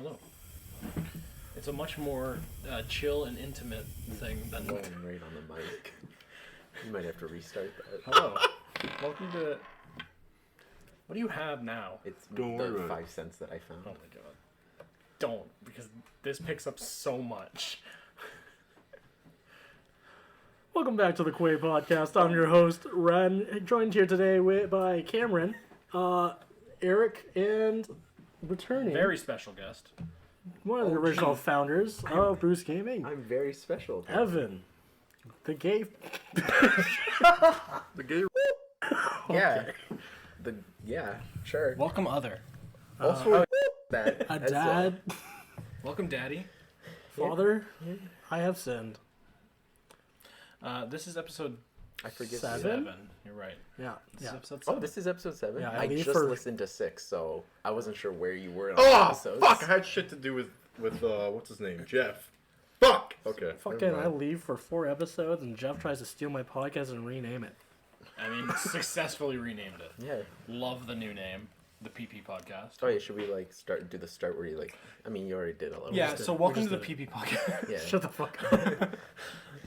Hello. It's a much more chill and intimate thing than... Going right on the mic. You might have to restart that. Hello. Welcome to... What do you have now? It's Don't the worry about 5 cents that I found. Oh my god. Don't, because this picks up so much. Welcome back to the Quey Podcast. I'm your host, Ren, joined here today by Cameron, Erich, and returning Very special guest. one of the original founders of Bruce Gaming, I'm very special. Evan, the gay. The gay. Yeah. Yeah, sure. Welcome, other. Also, that. A as dad, Welcome, Daddy. father. I have sinned. This is episode I forget. 7? You're right. Yeah, This is yeah. episode Oh, 7. this is episode 7? Yeah, I leave just for- listened to 6, so I wasn't sure where you were on Oh, episodes. fuck! I had shit to do with what's his name? Jeff. Fuck! Okay. Fucking, never I mind. leave for 4 episodes, and Jeff tries to steal my podcast and rename it. I mean, successfully renamed it. Yeah. Love the new name. The PP Podcast. Oh, yeah, should we, do the start where you, I mean, you already did a little Yeah, bit. so we welcome just to the did PP Podcast. Yeah. Shut the fuck up.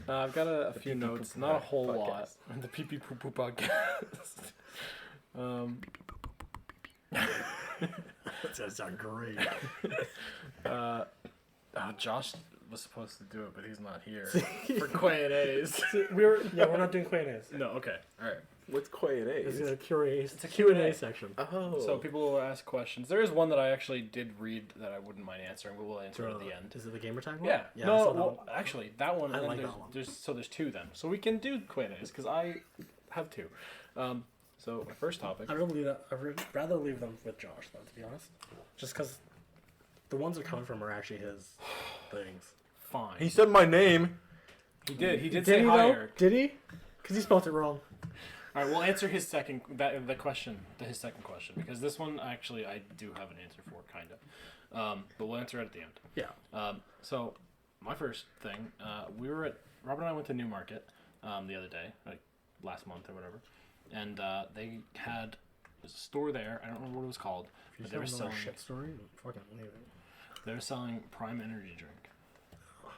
I've got a few PP notes, Poo Poo not a whole Podcast. lot. The PP Poo Poo Podcast. That sounds great. Josh was supposed to do it, but he's not here. For Quey and Ayys. We're not doing Quey and Ayys. No, okay, alright. What's Quey and It's Ayys? a Q&A. It's a Q&A. Q&A section. Oh. So people will ask questions. There is one that I actually did read that I wouldn't mind answering, but we'll answer it at the end. Is it the gamer tag one? Yeah. I No, saw that well, one. actually, that one. I And then like there's, that one. there's two then. So we can do Quey and Ayys because I have 2. So my first topic. I'd rather leave them with Josh, though, to be honest. Just because the ones they're coming from are actually his things. Fine. He said my name. He did. He did Did say he, hi, though? Eric. Did he? Because he spelled it wrong. All right, we'll answer his second his second question because this one actually I do have an answer for, kind of, but we'll answer it at the end. Yeah. So my first thing, Robert and I went to Newmarket the other day, like last month or whatever, and they had a store there. I don't remember what it was called, but they were selling shit story. Fucking leave it. they were selling Prime Energy drink.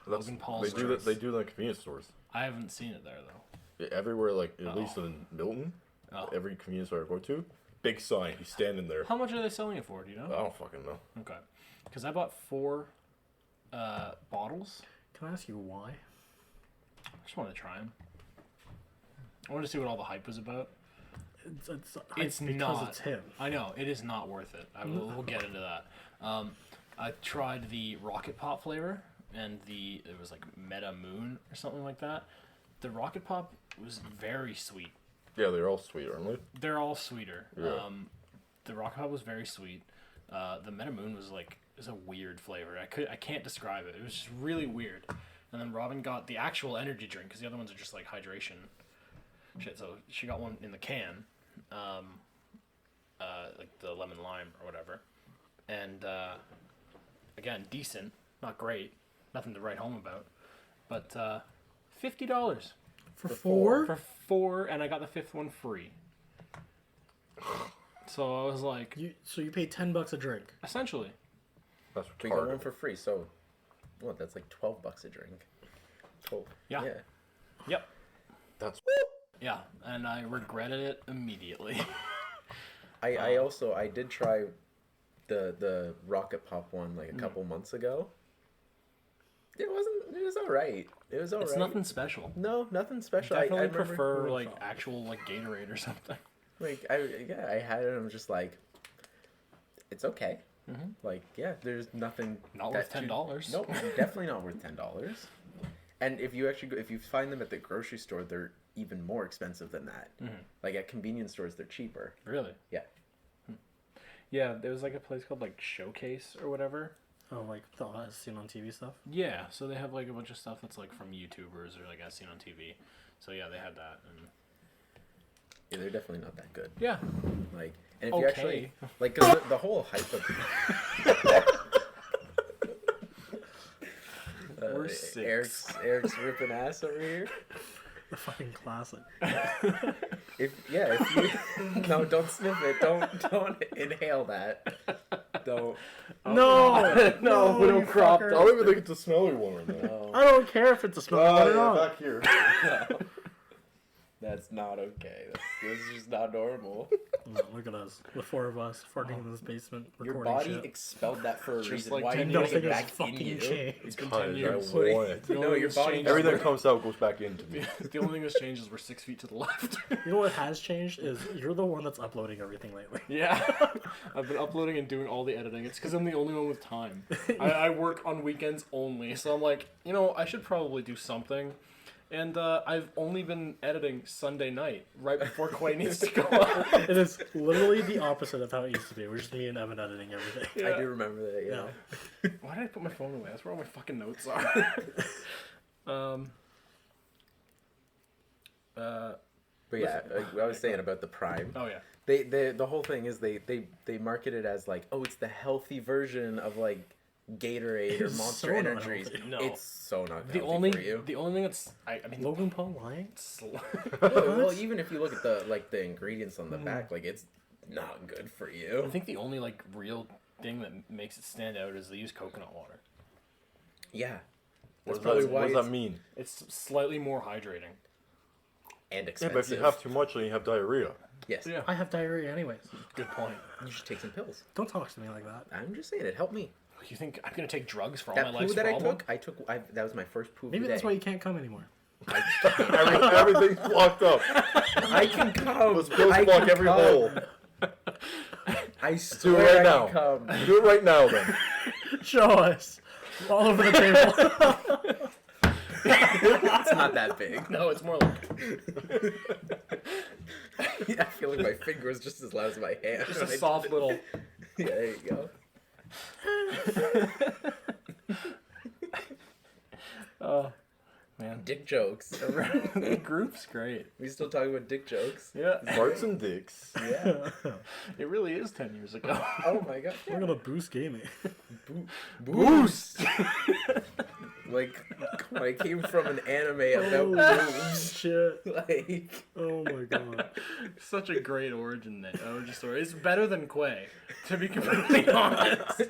That's, Logan Paul's they do drinks. that. They do that in convenience stores. I haven't seen it there though. Yeah, everywhere, at least in Milton, Oh. every convenience store I go to, big sign. He's standing there. How much are they selling it for? Do you know? I don't fucking know. Okay, because I bought 4 bottles. Can I ask you why? I just wanted to try them. I wanted to see what all the hype was about. It's because not. it's him. I know it is not worth it. We'll get into that. I tried the Rocket Pop flavor, and it was like Meta Moon or something like that. The Rocket Pop was very sweet. Yeah, they're all sweet, aren't they? They're all sweeter. Yeah. The Rocket Pop was very sweet. The Meta Moon was a weird flavor. I can't describe it. It was just really weird. And then Robin got the actual energy drink because the other ones are just like hydration shit. So she got one in the can, like the lemon lime or whatever. And again, decent, not great, nothing to write home about. But $50 For 4? for 4, and I got the 5th one free. So I was like, So you paid $10 a drink. essentially, That's We got one retarded. for free, so what? That's like $12 a drink. 12. Yeah. Yeah. yep, That's yeah, and I regretted it immediately. I did try the Rocket Pop one like a couple months ago. It was alright. It was alright. It's nothing special. No, nothing special. Definitely I remember, prefer like actual like Gatorade or something. Like I had it and I'm just like, it's okay. Mm-hmm. Like yeah, there's nothing. Not worth $10. Nope, definitely not worth $10. And if you actually if you find them at the grocery store, they're even more expensive than that. Mm-hmm. Like at convenience stores, they're cheaper. Really? Yeah. Yeah, there was like a place called like Showcase or whatever. Oh, like the as seen on TV stuff? Yeah, so they have like a bunch of stuff that's like from YouTubers or like as seen on TV. So yeah, they had that. And Yeah, they're definitely not that good. yeah, Like, and if you actually Okay. like 'cause the whole hype of We're six. Eric's ripping ass over here. The fucking classic. If you no, don't sniff it. Don't inhale that. Don't. No, No, we don't you crop fucker. I don't even think it's a smelly one right now. No. I don't care if it's a smell or Yeah, not. back here. That's not okay. This is just not normal. No, look at us, the four of us farting in this basement Your recording body shit. expelled that for a Just reason. like Why are you 10 putting years it Nothing has back in fucking you? changed. It's been Because 10 I years. want it. The only No, thing your that's body. changed- Everything that comes out goes back into me. The only thing that's changed is we're 6 feet to the left. You know what has changed is you're the one that's uploading everything lately. Yeah, I've been uploading and doing all the editing. It's because I'm the only one with time. I work on weekends only, so I'm like, I should probably do something. And I've only been editing Sunday night, right before Quey needs to go up. It is literally the opposite of how it used to be. We're just me and Evan editing everything. I do remember that. Yeah. Why did I put my phone away? That's where all my fucking notes are. But yeah, like I was saying about the Prime. Oh yeah. The whole thing is they market it as like, oh, it's the healthy version of like Gatorade or It's Monster so not Energies. healthy. No. It's so not The healthy for you. only thing that's I mean Logan Paul lying? Well, even if you look at the ingredients on the back, like it's not good for I you. think the only like real thing that makes it stand out is they use coconut water. Yeah, What that's does probably that, why what does that it's mean? It's slightly more hydrating. and Yeah, expensive. but if you have too much, then you have diarrhea. Yes, Yeah. I have diarrhea anyways. Good point. you should take some pills. Don't talk to me like that. I'm just saying it helped me. You think I'm gonna take drugs for all That my poo life's that problem? I took, that was my first poo. Maybe bidet. that's why you can't come anymore. Everything's blocked up. I can come. Those pills I block can every come. hole. I Do swear it right I now. can come. Do it right now, then. Show us. All over the table. It's not that big. No, it's more like I feel like my finger was just as loud as my hand. just a when I soft did little. it. Yeah, there you go. Oh man, Dick jokes. the group's great. We still talking about dick jokes? Yeah, Farts and dicks. Yeah. it really is 10 years ago. Oh my god. We're gonna boost gaming. Boost. Like when I came from an anime about boobs. Shit. Like Oh my god. Such a great origin story. It's better than Quey, to be completely honest.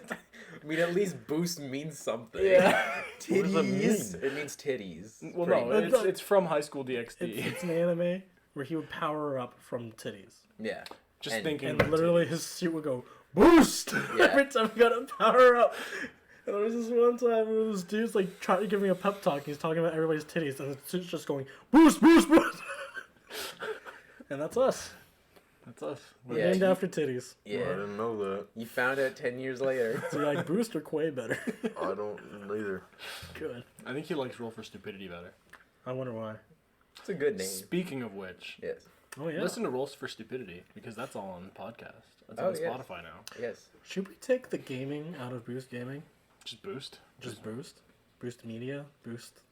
I mean, at least boost means something. Yeah. Titties. What does that mean? It means titties. Well, pretty no, much. it's from High School DxD. It's an anime where he would power up from titties. Yeah. Just And- thinking. And about literally titties. his suit would go boost Yeah. every time he got a power up. And there was this one time where this dude's like trying to give me a pep talk. He's talking about everybody's titties, and the suit's just going boost, boost, boost. And that's us. That's us. We're Yeah, named you- after titties. I Yeah. didn't know that. You found out 10 years later. So you like boost or Quay better? I don't either. Good. I think he likes Roll for Stupidity better. I wonder why. It's a good name. Speaking of which, Yes. Oh yeah. listen to Rolls for Stupidity because that's all on podcast. That's Oh, on yes. Spotify now. Yes. Should we take the gaming out of Boost Gaming? Just boost. Just Boost? Boost Media? Boost?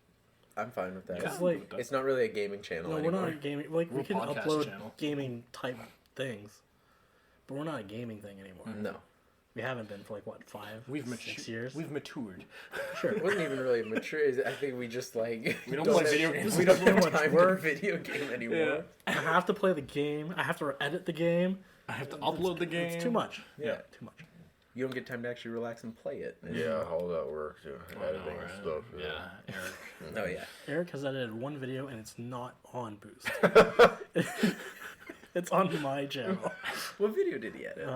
I'm fine with that. Yeah, It's like- with that. It's not really a gaming channel No, anymore. we're not a gaming. Like, We're we a can podcast upload channel. gaming type things, but we're not a gaming thing anymore. No. We haven't been for like, what, 6 years? We've matured. Sure. It wasn't even really mature. I think we just like We don't don't play have- video games. We don't Too have much time work. to video game anymore. I have to play the game. I have to edit the game. I have to upload the game. It's too much. Yeah. Too much. You don't get time to actually relax and play it. Yeah, all that work, too. I know, Editing and right? stuff. Yeah, Eric. Oh yeah. Eric has edited one video and it's not on Boost. It's on my channel. What video did he edit?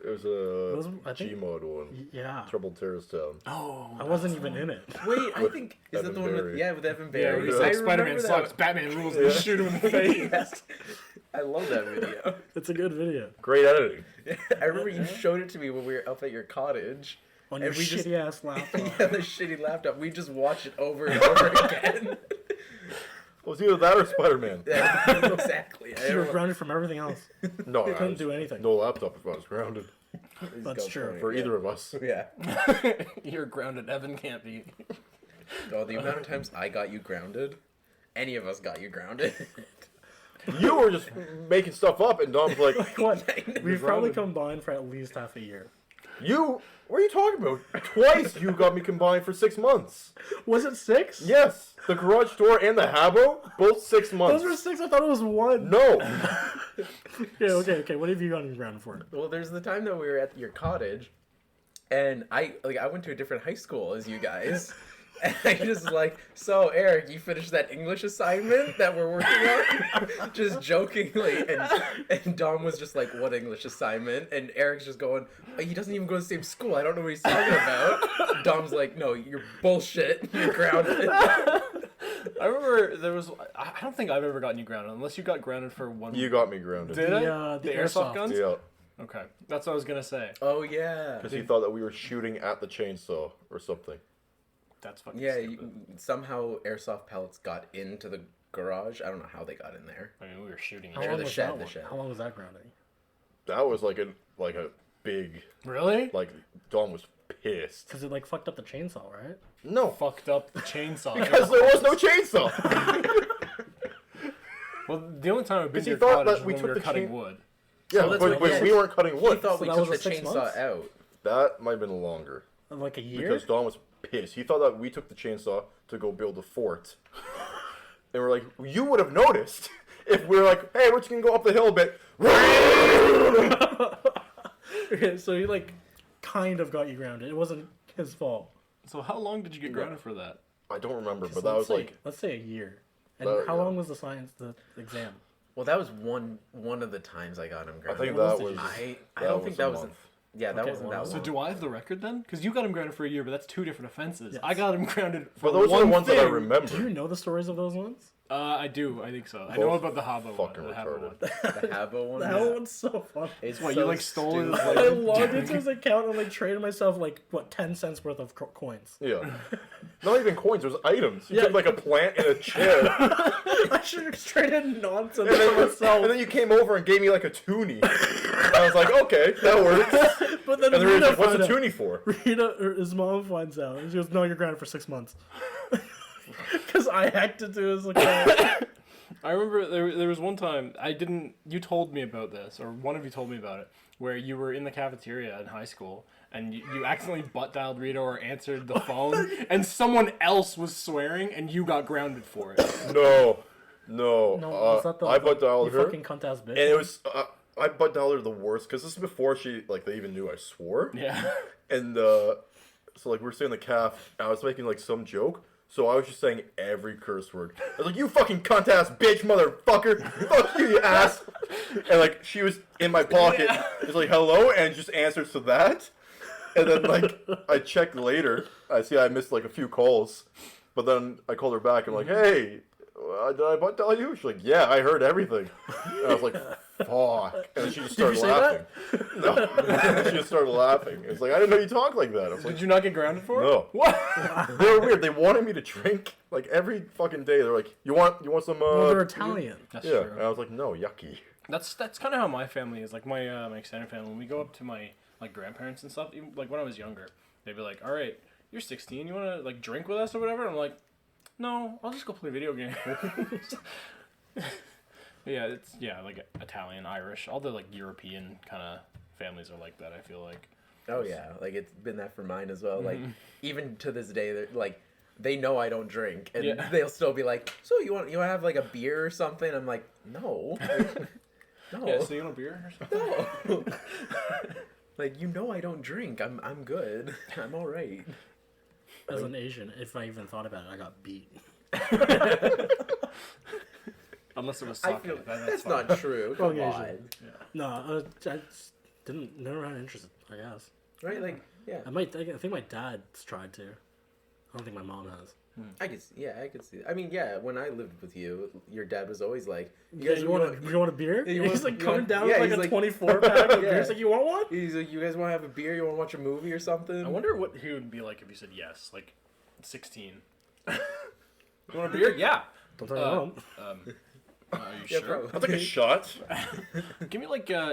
It was was- a I think- Gmod one. Yeah. Troubled Terrorist Town. Oh, I wasn't even in it. Wait, I think is that Evan the one with Barry. with Evan yeah. Barry? He's I like remember Spider-Man that. sucks. Batman rules. And Yeah. shoot him in the face. Yes. I love that video. It's a good video. Great editing. I remember you showed it to me when we were up at your cottage. On your And we just- shitty ass laptop. Yeah, the shitty laptop. We just watched it over and over again. Well, it's either that or Spider-Man. Yeah, exactly. I You were don't- grounded from everything else. No, I couldn't was- do anything. No laptop if I was grounded. Please That's go true. it, For yeah. either of us. Yeah. You're grounded. Evan can't be. Oh, the amount of times I got you grounded. Any of us got you grounded. You were just making stuff up, and Dom's like, What? We've probably grounded. combined for at least half a year. What are you talking about? Twice you got me combined for 6 months. Was it 6? Yes, the garage door and the Habbo, both 6 months. Those were 6. I thought it was 1. No. Yeah. Okay. What have you gotten grounded for? Well, there's the time that we were at your cottage, and I went to a different high school as you guys. And I just like, so Eric, you finished that English assignment that we're working on? Just jokingly. And Dom was just like, what English assignment? And Eric's just going, oh, he doesn't even go to the same school. I don't know what he's talking about. Dom's like, no, you're bullshit. You're grounded. I remember there was. I don't think I've ever gotten you grounded, unless you got grounded for one. You got me grounded. Did I? The airsoft airsoft. guns? Yeah. Okay, that's what I was gonna say. Oh, yeah. Because he thought that we were shooting at the chainsaw or something. That's fucking Yeah, stupid. somehow airsoft pellets got into the garage. I don't know how they got in there. I mean, we were shooting. How each Or long other. the was shed, that the one? shed. How long was that grounding? That was like a big, Really? like, Dom was pissed. Because it like fucked up the chainsaw, right? No, Fucked up the chainsaw. because there was no chainsaw. Well, the only time I've been to he your thought cottage that was we when took we were the cutting chain- wood. Yeah, So that's but what- we weren't cutting He wood. thought So we that took was the a 6 chainsaw months? out. That might have been longer. Like a year? Because Dom was pissed. He thought that we took the chainsaw to go build a fort. And we're like, you would have noticed if we were like, hey, we're just going to go up the hill a bit. Okay, so he like kind of got you grounded. It wasn't his fault. So how long did you get grounded for that? I don't remember, but So that was like, let's say a year. And That- how yeah. long was the exam? Well, that was one of the times I got him I grounded. think What that else did was. you I don't think that was. month. Yeah, that Okay, wasn't well, that So long. do I have the record then? Because you got him grounded for a year, but that's 2 different offenses. Yes. I got him grounded for But those are the one ones that I thing. remember. Do you know the stories of those ones? I do. I think so. I know Both about the Habbo one. fucking The Habbo one. retarded. The Habbo one. That one's so fun. It's What, so you, like, stole his, stupid. like- I logged into his account and like traded myself like 10 cents worth of coins. Yeah. Not even coins, it was items. You Yeah. took like a plant and a chair. I should have traded nonsense and, for then, myself. and then you came over and gave me like a toonie. I was like, okay, that works. But then And then we were Rita like, what's a found out. toonie for? Rita, or his mom finds out, and she goes, "No, you're grounded for 6 months." Because I hacked into his account. I remember there was one time you told me about this, or one of you told me about it, where you were in the cafeteria in high school and you accidentally butt dialed Rita or answered the phone and someone else was swearing and you got grounded for it. No. No, was that the I butt dialed you her. fucking cunt ass bitch? And it was, I butt dialed her the worst, because this is before they even knew I swore. Yeah. And, so, like, we were sitting in the caf, and I was making, like, some joke, so I was just saying every curse word. I was like, you fucking cunt-ass bitch, motherfucker! Fuck you, you ass! And, like, she was in my pocket, it's like, hello, and just answers to that. And then, like, I checked later, I see I missed, like, a few calls, but then I called her back, and I'm like, hey, did I butt dial you? She's like, yeah, I heard everything. And I was like, fuck. And then she just started you say laughing. No. She just started laughing. It's like, I didn't know you talked like that. I was like, Did you not get grounded for it? no. What? They were weird. They wanted me to drink like every fucking day. They're like, you want some well, they're Italian. That's yeah. true. And I was like, no, yucky. That's kind of how my family is. Like my extended family, when we go up to my like grandparents and stuff, even, like when I was younger, they'd be like, "All right, you're 16. You want to like drink with us or whatever?" And I'm like, "No, I'll just go play video games." Yeah, it's like Italian, Irish, all the like European kind of families are like that. I feel like. Oh yeah, like it's been that for mine as well. Like even to this day, they're like, they know I don't drink, and Yeah. they'll still be like, "So you want to have like a beer or something?" I'm like, "No, no, Yeah, so you want a beer or something? no." Like, you know I don't drink. I'm good. I'm all right. As an Asian, if I even thought about it, I got beat. Unless it was I sake. feel That's that's fine. not true. Come Wrong on. Asian. No, I just never had interest. I guess Right? Like, yeah. I think my dad's tried to. I don't think my mom has. I could see. I mean, yeah, when I lived with you, your dad was always like, You guys want a beer? Yeah, you He's want- like you coming want- down yeah, with he's like a like- 24 pack of Yeah. beer. He's like, you want one? He's like, you guys want to have a beer? You want to watch a movie or something? I wonder what he would be like if you said yes, like 16. You want a beer? Yeah. Don't tell your mom. Are you Yeah, sure? probably. I'll take a shot. Give me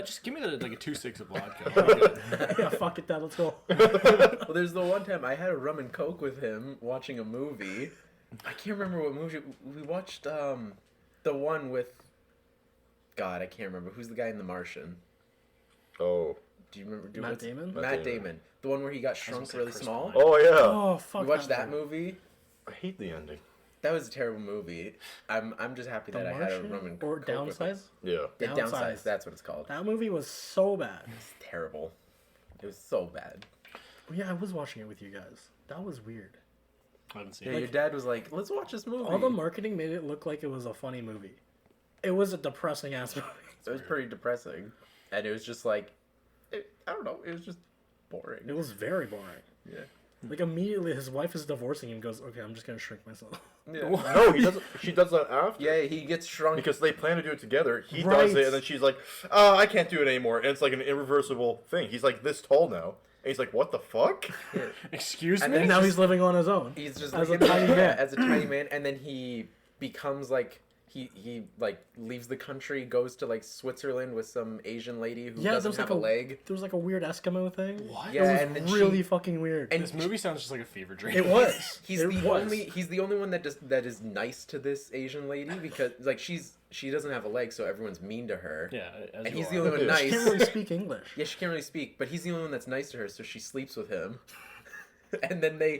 just give me like a 2.6 of vodka. I'll be good. Yeah, fuck it, dad. Let's go. Well, there's the one time I had a rum and coke with him watching a movie. I can't remember what movie we watched. The one with. God, I can't remember who's the guy in The Martian. Oh. Do you remember? Matt Damon? Matt Damon. The one where he got shrunk say really Chris small. Pine. Oh yeah. Oh fuck! You watched that movie? I hate the ending. That was a terrible movie. I'm just happy The that I had a Martian? rum and Or Coke with it. Downsize. Yeah. Yeah, Downsize. Downsize. That's what it's called. That movie was so bad. It's terrible. It was so bad. Yeah, I was watching it with you guys. That was weird. I haven't seen Yeah, it. your dad was like, "Let's watch this movie." All the marketing made it look like it was a funny movie. It was a depressing ass movie. It was pretty depressing, and it was just like, I don't know. It was just boring. It was very boring. Yeah. Like immediately, his wife is divorcing him. Goes, okay, I'm just gonna shrink myself. Yeah. No, he doesn't. She does that after. Yeah, he gets shrunk. Because they plan to do it together. He Right. does it, and then she's like, I can't do it anymore. And it's like an irreversible thing. He's like this tall now. And he's like, what the fuck? Excuse And me? And now he's living on his own. He's just As a him- tiny yeah, man. as a tiny man, and then he becomes like he like leaves the country, goes to like Switzerland with some Asian lady who Yeah, there doesn't was have like a leg. There was like a weird Eskimo thing. What? Yeah, It and was then really she- fucking weird. and This movie sounds just like a fever dream. It was. He's It the was. only one that is nice to this Asian lady because like she doesn't have a leg, so everyone's mean to her. Yeah, as And you he's are. the only one Yeah. nice. She can't really speak English. Yeah, she can't really speak, but he's the only one that's nice to her, so she sleeps with him. and then they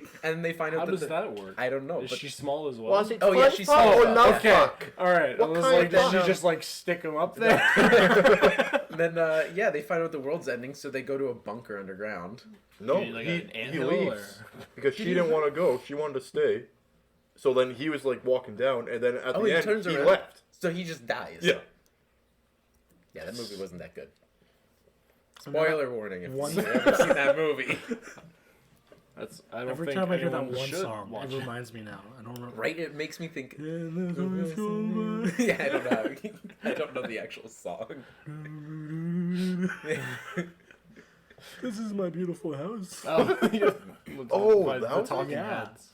find out How that does the- that work? I don't know. Is but she small as well? Was it Oh, yeah, fun she's fuck small. or not Okay. fuck? All right. What I was kind like, of did fuck? she just like stick him up there? then yeah, they find out the world's ending, so they go to a bunker underground. No, Like he an anthill, leaves. Because she didn't want to go. She wanted to stay. So then he was like walking down, and then at Oh, the he end, turns he around. left. So he just dies. Yeah. Yeah, that movie wasn't that good. So now- Spoiler warning if One- you haven't seen that movie. That's. I don't Every think time I hear that anyone one should song, watch it reminds me now. I don't remember. Right? It makes me think. Yeah, Yeah, I don't know. I don't know the actual song. This is my beautiful house. Oh, yeah. Oh, By that the was it? Talking Yeah. Heads.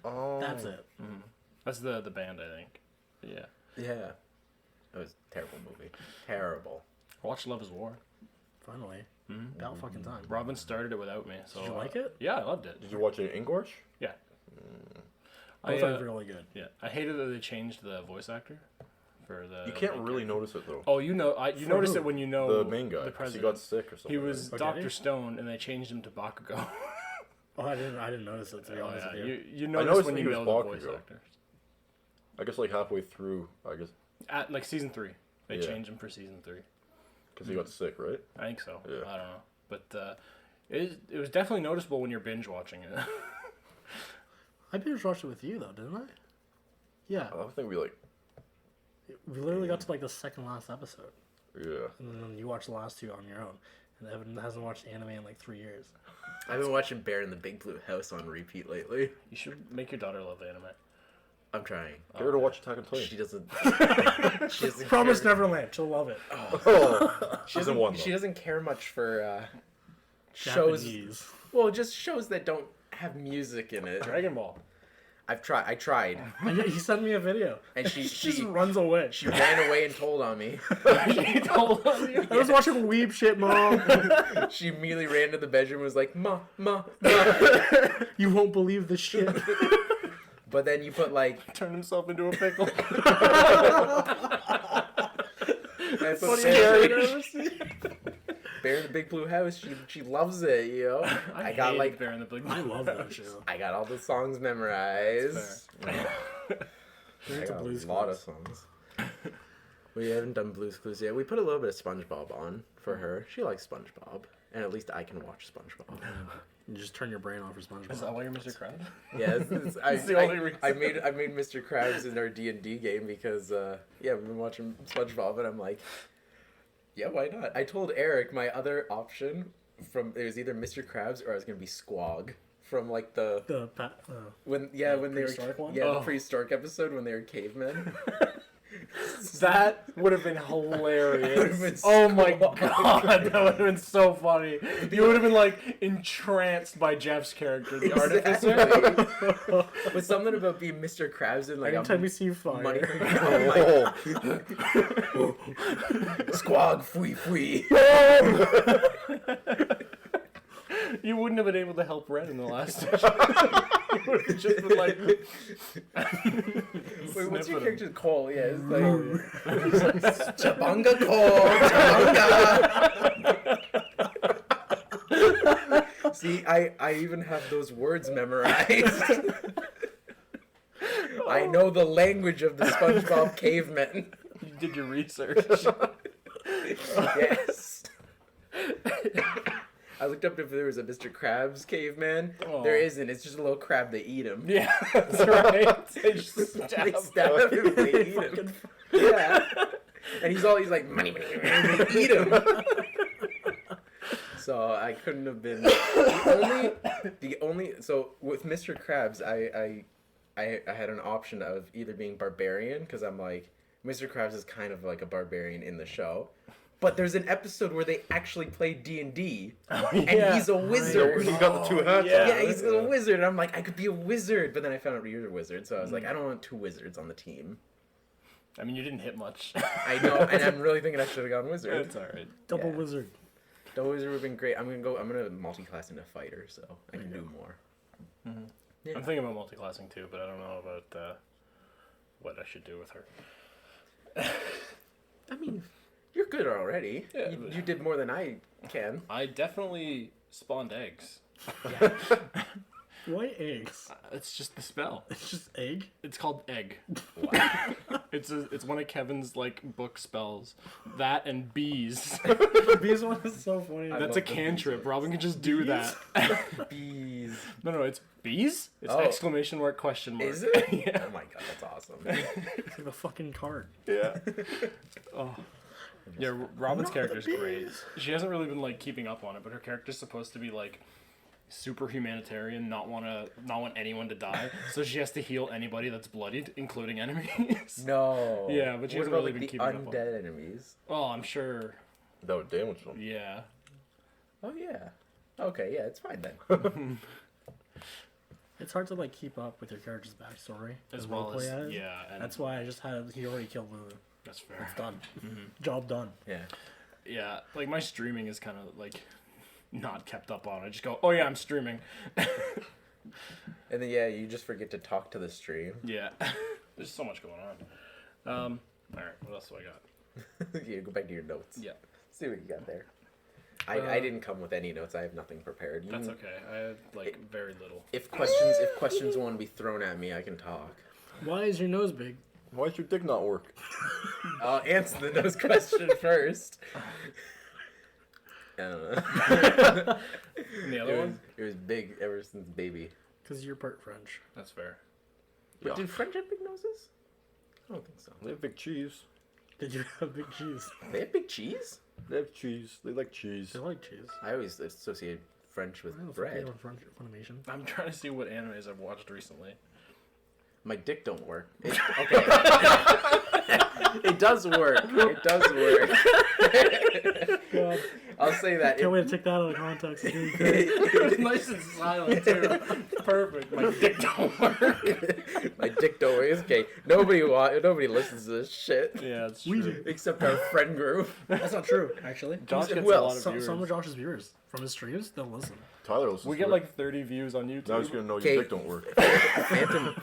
Oh. That's it. That's the band, I think. Yeah. Yeah. It was a terrible movie. Terrible. Watch Love Is War. Finally. About fucking time. Robin started it without me, so. Did you like it? Yeah, I loved it. Did you watch it in English? Yeah. Both I, are really good. yeah, I hated that they changed the voice actor for the. You can't main really character. notice it though. Oh, you know, you For notice who? it when you know The main guy. the 'Cause he president. got sick or something. He was right? Dr. Okay. Stone, and they changed him to Bakugo. Oh, I didn't notice it, to be Oh, honest yeah. with you. You noticed notice when that you he know was the voice Bakugo. actors. I guess like halfway through. I guess At like season 3, they Yeah. changed him for season 3. because he got sick, right? I think so. Yeah. I don't know, but it was definitely noticeable when you're binge watching it. I binge watched it with you though, didn't I? Yeah. I think we like. We literally got to like the second last episode, Yeah. and then you watched the last two on your own. And Evan hasn't watched anime in like 3 years. I've been watching Bear in the Big Blue House on repeat lately. You should make your daughter love anime. I'm trying. Get her to watch Attack on Titan. She doesn't. She doesn't Promise care- Neverland. She'll love it. Oh, season one. She Though. doesn't care much for shows. Japanese. Well, just shows that don't have music in it. Dragon Ball. I tried, And yet he sent me a video. and she just runs away. she ran away and told on me. She told you. I was watching weeb shit, Mom. She immediately ran to the bedroom and was like, "Ma, ma, ma." You won't believe this shit. But then you put like Turned himself into a pickle. I put Bear in the Big Blue House. She loves it, you know. I got hated like Bear in the Big I Blue love that House. show. I got all the songs memorized. They're I into got Blue's a lot of Clues. songs. We haven't done Blue's Clues yet. We put a little bit of SpongeBob on for her. She likes SpongeBob, and at least I can watch SpongeBob. You just turn your brain off for Is SpongeBob. that why you're Mr. Krabs? Yeah, It's the only reason. I made Mr. Krabs in our D&D game because we've been watching SpongeBob, and I'm like, yeah, why not? I told Eric my other option it was either Mr. Krabs or I was gonna be Squog from like the when they were prehistoric one? the Oh. prehistoric episode when they were cavemen. That would have been hilarious. Would've been Oh my Squawk. god, that would have been so funny. You would have been like entranced by Jeff's character, the artificer. Exactly. But something about being Mr. Krabs and like Anytime you see fire. money. Oh, Squog, fui fui. You wouldn't have been able to help Red in the last session. You would have just been like. Wait, what's your sniffing him. character's call? Yeah, it's like Chabunga call, Chabunga. See, I even have those words memorized. I know the language of the SpongeBob cavemen. You did your research. Yes. I looked up if there was a Mr. Krabs caveman. Oh. There isn't. It's just a little crab. They eat him. Yeah, that's right. They just They stab stab him and they eat him. Yeah. And he's like, money, money, money, and they eat him. So I couldn't have been the only. So with Mr. Krabs, I had an option of either being barbarian, because I'm like, Mr. Krabs is kind of like a barbarian in the show. But there's an episode where they actually play D&D, and he's a wizard. He got the two hats. Yeah, he's a wizard. And I'm like, I could be a wizard, but then I found out you're a wizard, so I was like, I don't want two wizards on the team. I mean, you didn't hit much. I know, and I'm really thinking I should have gone wizard. It's alright. Double Yeah. wizard. Double wizard would have been great. I'm gonna multi-class into fighter, so I can do more. Yeah. I'm thinking about multi-classing too, but I don't know about what I should do with her. I mean, you're good already. Yeah, You did more than I can. I definitely spawned eggs. Why eggs? It's just the spell. It's just egg? It's called egg. Wow. It's one of Kevin's like book spells. That and bees. The bees one is so funny. I That's love a the bees cantrip. ones. Robin can just do that. Bees. No, it's bees. It's Oh. exclamation mark question mark. Is it? Yeah. Oh my god, that's awesome. It's like a fucking card. Yeah. Oh. Yeah, Robin's No, character is the great. bees. She hasn't really been like keeping up on it, but her character's supposed to be like super humanitarian, not want anyone to die. So she has to heal anybody that's bloodied, including enemies. No. Yeah, but she what hasn't about really like been the keeping up on it. undead enemies? Oh, I'm sure. That would damage them. Yeah. Oh yeah. Okay, yeah, it's fine then. It's hard to like keep up with your character's backstory As and well roleplay as it. yeah, and That's why I just had he already killed the. that's fair. It's done. Job done. Yeah. Yeah, like my streaming is kind of like not kept up on. I just go, oh yeah, I'm streaming. And then you just forget to talk to the stream. Yeah, there's so much going on. All right, what else do I got? You go back to your notes. Yeah, See what you got there. I didn't come with any notes. I have nothing prepared. You that's can- okay. I have like very little. If questions want to be thrown at me, I can talk. Why is your nose big? Why does your dick not work? I'll answer the nose question first. I don't know. And the other one? It was big ever since baby. Because you're part French. That's fair. But Yeah. did French have big noses? I don't think so. They have big cheese. Did you have big cheese? They have big cheese? They have cheese. They like cheese. They like cheese. I always associate French with I don't know if bread. you French Funimation. I'm trying to see what animes I've watched recently. My dick don't work. Okay. It does work. It does work. God, I'll say that. can't wait to take that out of context. It's really great. It was nice and silent too. Perfect. My dick don't work. My dick don't work. It's okay. Nobody listens to this shit. Yeah, it's We true. do. Except our friend group. That's not true, actually. Josh gets Who a else? lot of Some viewers. of Josh's viewers from his streams, they'll listen. Tyler listens We to get it. like 30 views on YouTube. Now he's gonna know Okay. your dick don't work.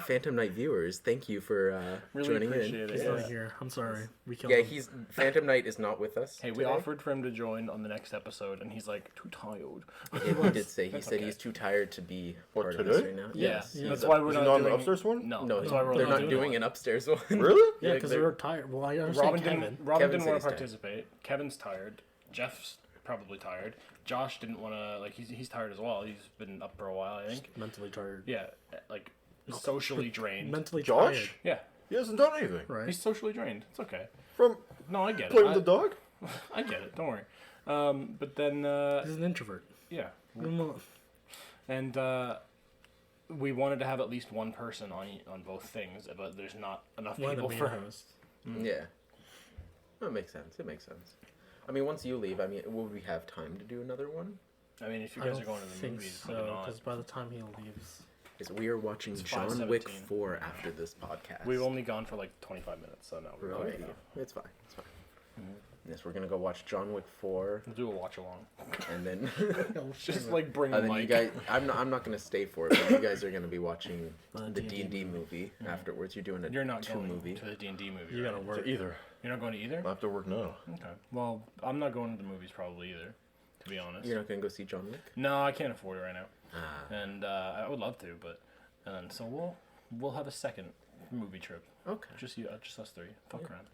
Phantom Knight viewers, thank you for Really joining appreciate in. it. He's Yeah. not here. I'm sorry. We killed Yeah, him. he's Phantom Knight is not with us. Hey, we today. offered for him to join on the next episode, and he's like too tired. Yeah, he did say That's said okay. he's too tired to be What, part of this today? right now. Yeah, Yes, yeah. that's he's why up- we're Is not he not on the doing upstairs one? No, No, that's why we're they're not doing doing one. an upstairs one. Really? Yeah, because they're- we were tired. Well, I understand Robin Kevin. didn't Kevin want said to he's tired. participate. Kevin's tired. Jeff's probably tired. Josh didn't want to. Like he's tired as well. He's been up for a while, I think. Mentally tired. Yeah, like socially drained. Mentally Josh? tired. Yeah, He hasn't done anything. Right. he's socially drained. It's okay. From No, I get playing it. with the dog? I get it. Don't worry. But then He's an introvert. yeah, Mm, and we wanted to have at least one person on both things, but there's not enough One of the people main for. hosts. Yeah. That makes sense. It makes sense. I mean, once you leave, I mean, will we have time to do another one? I mean, if you I guys don't are going to the think movies, so, maybe not. because by the time he leaves, Is we are watching It's John Wick 5:17. 4 after this podcast. We've only gone for like 25 minutes, so no. We're Really? good now. It's fine. It's fine. Yes, we're gonna go watch John Wick 4, We'll do a watch along. and then Just like bring the and then you mic. guys. I'm not gonna stay for it, but you guys are gonna be watching The the D&D D&D movie afterwards. You're doing a You're not two going movie. to the D&D movie. you right? gotta work. To either. You're not going to either? I have to work now. Okay. Well, I'm not going to the movies probably either. to be honest. You're not gonna go see John Wick? No, I can't afford it right now. Ah. And I would love to, but and so we'll have a second movie trip. Okay. Just us three. Fuck around.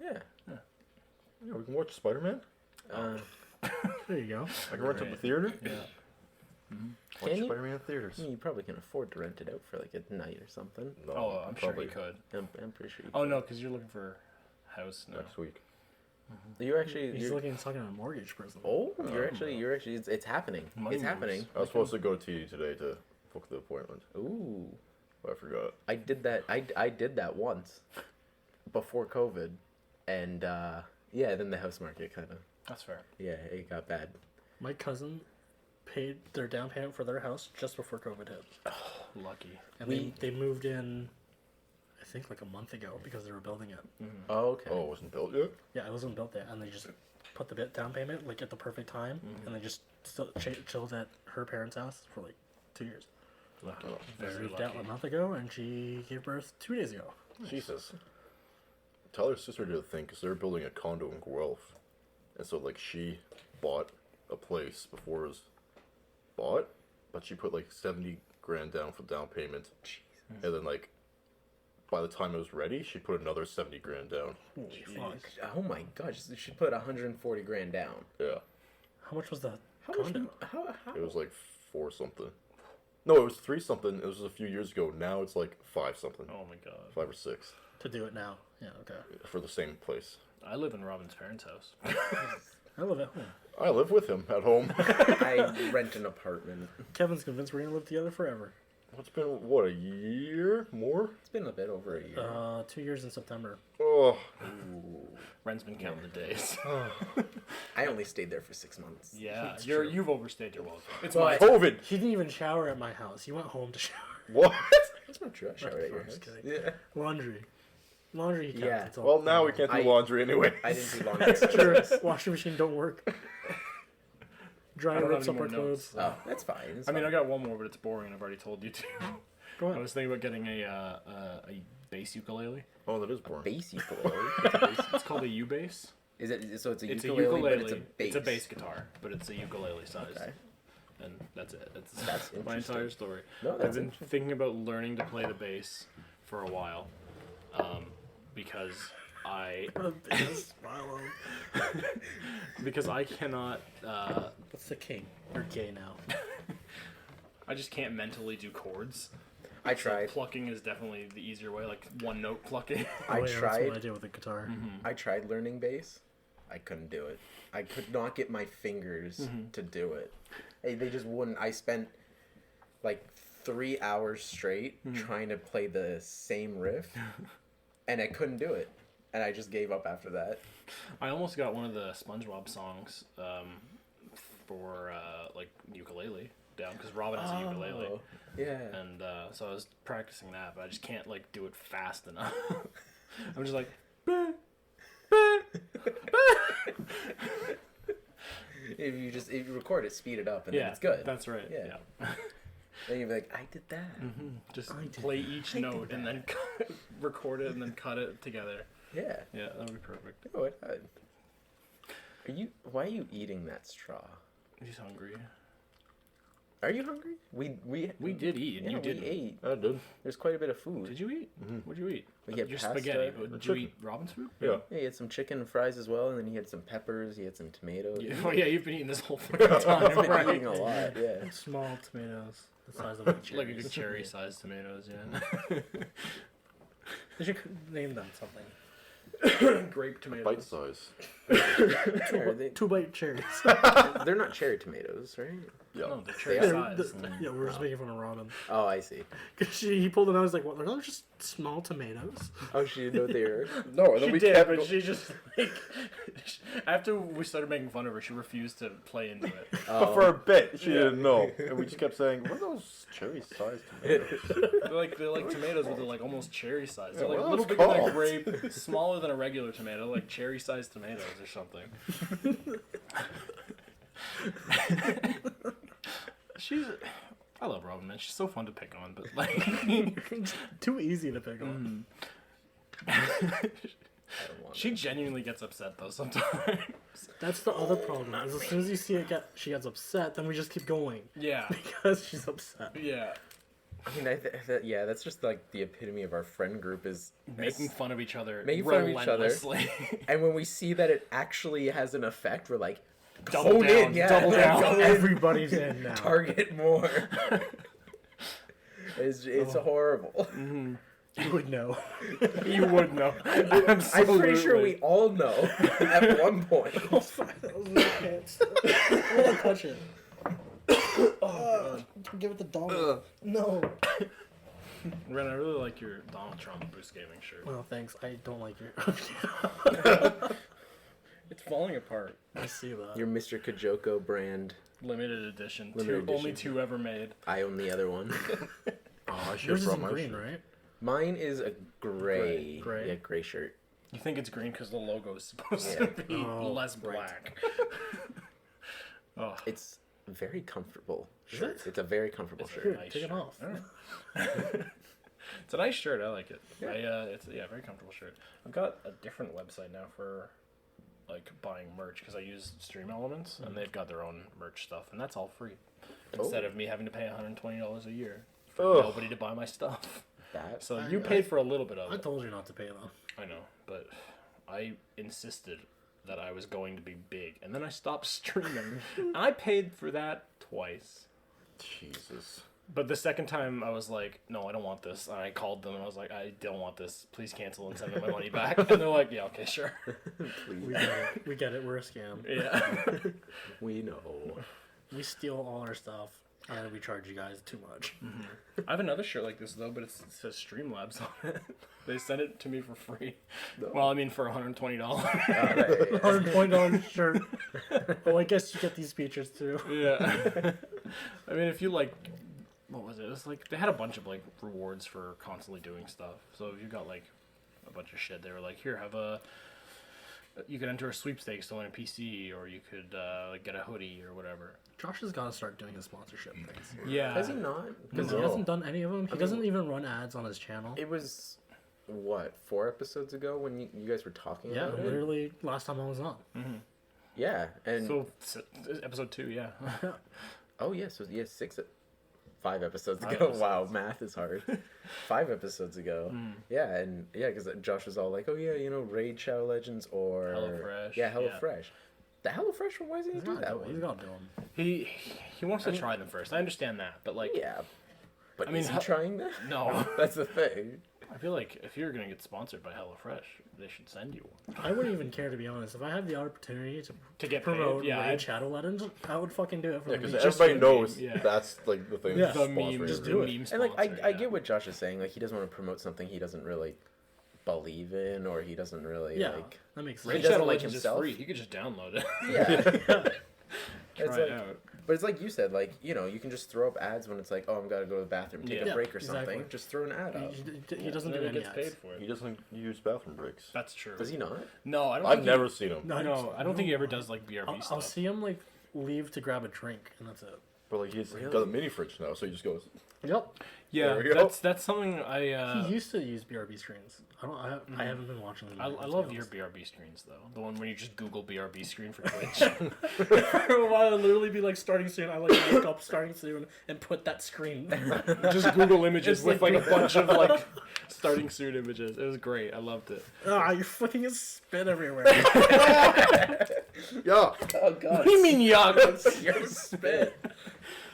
Yeah. Yeah, we can watch Spider-Man. There you go. I can rent it in the Great. theater. Yeah. Watch Can you? Spider-Man in theaters. You probably can afford to rent it out for like a night or something. No, Oh, I'm sure probably you could. I'm pretty sure. Oh no, because you're looking for a house now. next week. You're actually. He's You're, talking to a mortgage person. oh, you're actually. It's happening. Money It's moves. happening. I was supposed to go to TD today to book the appointment, Ooh. but I forgot. I did that. I did that once, before COVID, and yeah, then the house market kind of That's fair. it got bad. My cousin paid their down payment for their house just before COVID hit. Lucky. And We- they moved in, I think, like a month ago because they were building it. Oh, okay. Oh, it wasn't built yet. Yeah, it wasn't built yet, and they just put the down payment like at the perfect time, and they just still chilled at her parents' house for like 2 years. Lucky. Oh, They Very moved out lucky. a month ago, and she gave birth 2 days ago. Jesus. Tyler's sister did a thing because they were building a condo in Guelph, and so like she bought a place before it was bought, but she put like 70 grand down for down payment, and then like by the time it was ready, she put another 70 grand down. Holy fuck. Oh my gosh, she put 140 grand down. Yeah, How much was the How much? condo? How? it was like 4 something. No, it was 3 something. It was a few years ago. Now it's like 5 something, Oh my god. 5 or 6 To do it now. Yeah, okay. for the same place. I live in Robin's parents' house. I live at home. I live with him at home. I rent an apartment. Kevin's convinced we're gonna live together forever. It's been what, a year more? It's been a bit over a year. 2 years in September. Oh, Ren's been counting the days. I only stayed there for 6 months. Yeah, It's you're true. you've overstayed your welcome. It's Well, my COVID. He didn't even shower at my house. He went home to shower. What? That's not true. I showered at your I'm house. just kidding. Yeah. Laundry he counts. Yeah. It's all- Well, now we can't do I- laundry anyway. I didn't do laundry. It's true. Washing machine don't work. I Dryer don't rips have up any our more notes. clothes. Oh, that's fine. It's I mean, I fine. got one more, but it's boring. I've already told you two. Go I ahead. was thinking about getting a bass ukulele. Oh, that is boring. bass ukulele. It's called a U bass. Is it? So it's a It's ukulele, a ukulele. but it's a bass. It's a bass guitar, but it's a ukulele size. Okay. And that's it. That's my interesting. entire story. No, I've that's been thinking about learning to play the bass for a while, because I because I cannot. What's the king? You're gay now. I just can't mentally do chords. I tried. Plucking is definitely the easier way, like one note plucking. I Oh, yeah, That's what I tried. do with the guitar. I tried learning bass. I couldn't do it. I could not get my fingers to do it. They just wouldn't. I spent like 3 hours straight trying to play the same riff, and I couldn't do it. And I just gave up after that. I almost got one of the SpongeBob songs for like ukulele down because Robin has a ukulele, Oh, yeah. and so I was practicing that, but I just can't like do it fast enough. I'm just like. If you record it, speed it up, and then Yeah, it's good. That's right. Yeah. Yeah. Then you'll be like, I did that. Just I did play that. each I did note and then record it and then cut it together. Yeah. Yeah, that would be perfect. Oh, it had. Why are you eating that straw? He's hungry. Are you hungry? We did eat, and yeah, you didn't. we ate. I did. There's quite a bit of food. Did you eat? What'd you eat? We get Your pasta. spaghetti. But did you chicken. eat Robin's food? Yeah. Yeah, he had some chicken and fries as well, and then he had some peppers. He had some tomatoes. Yeah. Oh yeah, you've been eating this whole fucking time, I've been right? eating a lot. Yeah. Small tomatoes, the size of like Like a good cherry-sized tomatoes, yeah. They should name them something. Grape tomatoes. Bite size. Are they, 2 bite cherries. they're not cherry tomatoes, right? Yeah. No, they're They are. cherry-sized. Yeah, we were just making fun of Robin. Oh, I see. Cause he pulled them out. I was like, "What? They're just small tomatoes." Oh, she didn't know what they were. No, and then She we did, kept but go- she just like after we started making fun of her, she refused to play into it. But for a bit, she didn't know, and we just kept saying, "What are those cherry-sized tomatoes?" They're like tomatoes, but they're like almost cherry sized. They're Yeah, like a what little are bigger those than a called? grape, smaller than a regular tomato, like cherry sized tomatoes or something. I love Robin, man. She's so fun to pick on, but like, Too easy to pick on. I don't want she genuinely gets upset though sometimes. That's the other problem. Is as soon as you see she gets upset, then we just keep going Yeah. because she's upset. Yeah. I mean, yeah, that's just like the epitome of our friend group is Making fun of each other. Making fun of each other. relentlessly. And when we see that it actually has an effect, we're like, Double hone down, in, yeah, double down. go in, Everybody's in now. target more. It's horrible. You would know. You would know. I'm pretty sure we all know at one point. That was my pants. I want to touch it. Give it the Donald. No. Ren, I really like your Donald Trump Boost Gaming shirt. Well, thanks. I don't like your. It's falling apart. I see that. Your Mr. Kajoko brand. Limited edition. Limited Only edition. 2 ever made. I own the other one. Oh, I should Yours have is brought in my green, shirt. right? Mine is a gray. Gray. Yeah, gray shirt. You think it's green because the logo is supposed Yeah. to be Oh, less right. black. Oh, It's very comfortable Is shirt. it? It's a very comfortable It's a shirt. nice Take it shirt. off. it's a nice shirt. I like it. Yeah. It's a very comfortable shirt. I've got a different website now for like buying merch because I use Stream Elements and they've got their own merch stuff and that's all free instead of me having to pay $120 a year for Ugh. nobody to buy my stuff. That So you paid for a little bit of I it. told you not to pay them. I know, but I insisted that I was going to be big, and then I stopped streaming. And I paid for that twice. Jesus. But the second time, I was like, no, I don't want this. And I called them, and I was like, I don't want this. Please cancel and send me my money back. And they're like, yeah, okay, sure. please. We get it. We get it. We're a scam. Yeah. We know. We steal all our stuff, and we charge you guys too much. I have another shirt like this, though, but it says Streamlabs on it. They sent it to me for free. No. Well, I mean, for $120. $120 shirt. Oh, I guess you get these features too. Yeah. I mean, if you like, what was it? It's like they had a bunch of like rewards for constantly doing stuff. So if you got like a bunch of shit, they were like, here, you could enter a sweepstakes to win a PC, or you could like get a hoodie or whatever. Josh has got to start doing his sponsorship things. Yeah. Has he not? Because No. he hasn't done any of them. He doesn't even run ads on his channel. It was, what, 4 episodes ago when you guys were talking Yeah, about it? literally last time I was on. Yeah, and So episode 2, yeah. oh yeah, so yeah, 5 episodes ago. 5 episodes. Wow, math is hard. 5 episodes ago. Yeah, and yeah, because Josh was all like, "Oh yeah, Raid Shadow Legends or HelloFresh, Yeah, yeah. HelloFresh. The HelloFresh one. Why doesn't he do that He's one? got to do them. He wants to try them first. I understand that, but like, Yeah, but I mean, is he Hel- trying that? no. That's the thing. I feel like if you're gonna get sponsored by HelloFresh, they should send you one I wouldn't even care, to be honest. If I had the opportunity to to get promote paid. Yeah, Raid I'd- Shadow Legends, I would fucking do it for Yeah, the because meme. just everybody for the knows meme, yeah. that's like the thing. Yeah. that's the sponsoring meme, everything. do it. meme And like, sponsor, I yeah. get what Josh is saying. Like, he doesn't want to promote something he doesn't really believe in, or he doesn't really Yeah, like. that makes Raid sense. doesn't Shadow like Legends himself. is free. You could just download it. Yeah. Try It's it like, out. but it's like you said, like, you can just throw up ads when it's like, oh, I'm gotta go to the bathroom, take Yeah. a break or exactly. something. Just throw an ad up. He doesn't And do then he any gets ads. paid for He it. doesn't use bathroom breaks. That's true. Does he not? No, I don't. I've think never seen him. No, I don't think he ever does like BRB I'll stuff. see him like leave to grab a drink, and that's it. But like he's Really? got a mini fridge now, so he just goes. Yep. Yeah, There we go. that's something I He used to use BRB screens. I haven't been watching them. I lately, to love be your honest. BRB screens though. The one where you just Google BRB screen for Twitch. For a while, I'd literally be like starting soon. I like look up starting soon and put that screen. just Google images It's with like- like a bunch of like starting soon images. It was great. I loved it. Ah, you're flicking his spit everywhere. Yeah, Oh god. What do you mean yuck? Your spit.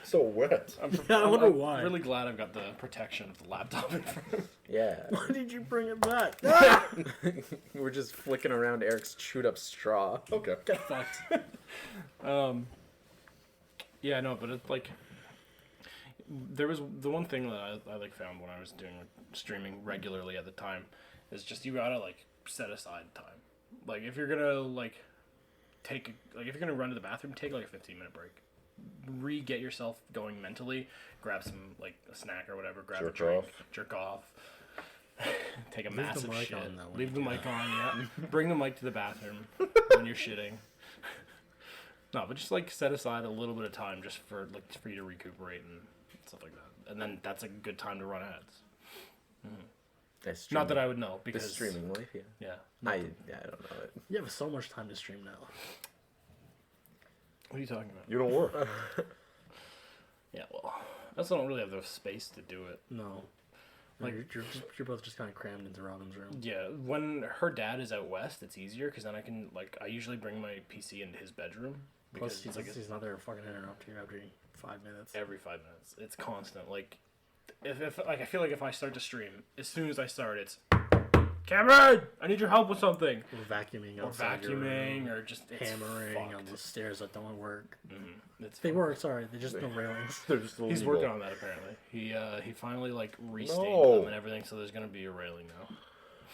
so wet. I wonder why. I'm really glad I've got the protection of the laptop in front of me. Yeah. Why did you bring it back? We're just flicking around Eric's chewed up straw. Okay. Get fucked. Yeah, no, but it's like there was the one thing that I like found when I was doing streaming regularly at the time is just you gotta like set aside time. Like if you're gonna like if you're gonna run to the bathroom, take like a 15-minute break. Get yourself going mentally. Grab some like a snack or whatever. Grab Jerk a drink. off. Jerk off. Take a Leave the massive mic shit. on that one. Leave the mic on. Yeah. Bring the mic to the bathroom when you're shitting. No, but just like set aside a little bit of time just for you to recuperate and stuff like that, and then that's a good time to run ads. That's Not that I would know The because streaming life, yeah. Yeah, I don't know it. You have so much time to stream now. What are you talking about? You don't work. Yeah, well, I also don't really have the space to do it. No. Like you're both just kind of crammed into Robin's room. Yeah, when her dad is out west, it's easier because then I usually bring my PC into his bedroom because Plus, he's not there to fucking interrupt you every 5 minutes. every 5 minutes. It's constant. Like, if I feel like if I start to stream, as soon as I start, it's Cameron, I need your help with something. Or vacuuming Or outside your vacuuming, room, or just it's hammering on fucked. the stairs that don't work. It's They fucked. work, sorry. They're just no railings. They're just a He's little working on that apparently. He finally like restated No. them and everything, so there's gonna be a railing now.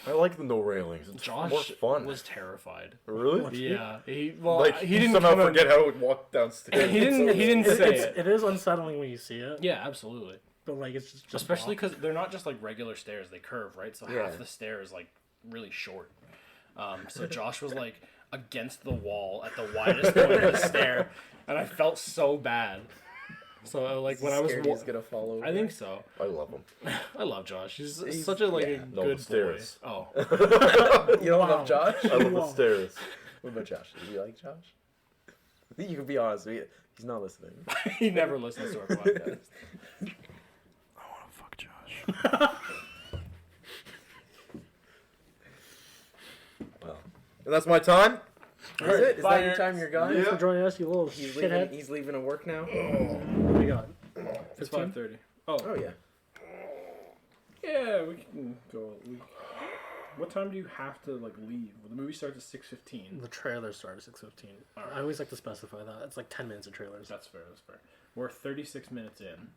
I like the no railings. It's more Josh fun. was terrified. Really? Yeah, he He didn't somehow come out- forget how to walk downstairs. He didn't say it. It is unsettling when you see it, Yeah, absolutely. but like it's just Especially because they're not just like regular stairs; they curve, right? So Yeah. half the stair is like really short. So Josh was like against the wall at the widest point of the stair, and I felt so bad. So like when I was, Scared he's gonna fall over. I think so. I love them. I love Josh. He's such a like yeah. a No, good the stairs. boy. Oh, You don't Wow. love Josh? I love the Wow. stairs. What about Josh? Do you like Josh? You can be honest. He's not listening. he never listens to our podcast. I want to fuck Josh. Well, and that's my time. Is it? Is that Fire. your time you're gone? Thanks for joining us, you little He's shithead. leaving. He's leaving to work now. What do we got? It's 15? 5:30. Oh, Oh yeah. yeah, we can go. What time do you have to like leave? Well, the movie starts at 6:15. The trailer started at 6:15. Alright. I always like to specify that. It's like 10 minutes of trailers. That's fair. That's fair. We're 36 minutes in.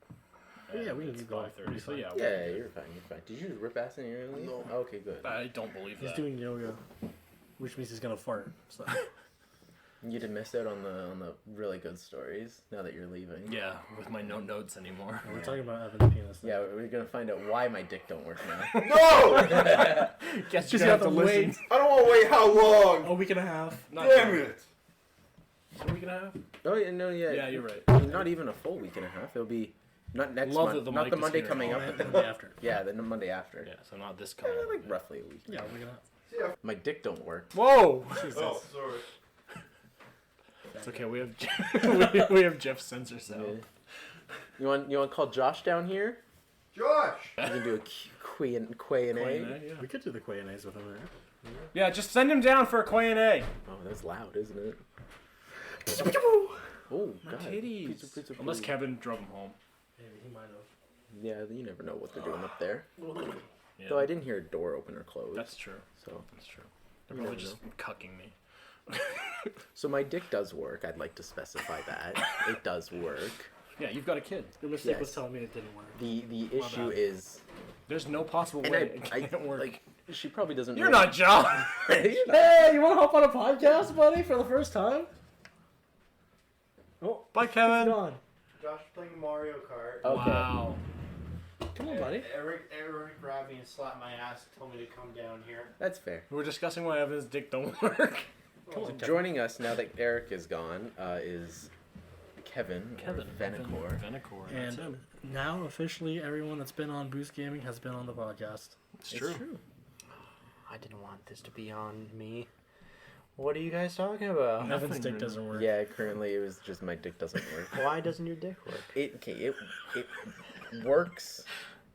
Yeah, and we can it's keep going. 5:30. So yeah, Yeah, you're fine. You're fine. Did you rip ass in your early? No. Okay, good. I don't believe He's that. doing yoga, which means he's gonna fart. So You didn't miss out on the really good stories now that you're leaving. Yeah, with my no notes anymore. we're talking about Evan's penis. Yeah, we're gonna find out why my dick don't work now. No! Guess you have to wait. I don't want to wait how long? A week and a half. Damn it! A week and a half? Oh yeah, no, yeah. Yeah, you're right. Not even a full week and a half. It'll be not next Love month, that the not mic the is Monday here. coming up, Oh, but the the Monday after. Yeah, the Monday after. Yeah, so not this Yeah, coming. like roughly a week. Yeah, a week and a half. My dick don't work. Whoa! Oh, sorry. It's okay. We have we have Jeff censor cell. Yeah. You want to call Josh down here? Josh! We can do a Quey and Ayys. Yeah. We could do the Quey and Ayys with him there. Yeah, just send him down for a Quey and Ayys. Oh, that's loud, isn't it? Oh, God. Titties. Pizza, Unless please. Kevin drove him home. Maybe he might have. Yeah, you never know what they're doing up there. Yeah. Though I didn't hear a door open or close. That's true. So, That's true. They're You probably never just cucking me. so my dick does work. I'd like to specify that it does work. Yeah, you've got a kid. Your mistake was Yes. telling me it didn't work. The issue bad. is, There's no possible and way it I can't work. like she probably doesn't. You're know- not John. You're not- Hey, you want to hop on a podcast, buddy, for the first time? Oh, Bye, he's Kevin. gone. Josh playing Mario Kart. Okay. Wow. Come on, buddy. Eric grabbed me and slapped my ass and told me to come down here. That's fair. We're discussing why Evan's dick don't work. Come on, Kevin. Joining us now that Eric is gone is Kevin. Venacor. Venacor. And now, officially, everyone that's been on Boost Gaming has been on the podcast. It's true. I didn't want this to be on me. What are you guys talking about? Evan's dick doesn't work. Yeah, currently it was just my dick doesn't work. Why doesn't your dick work? It works.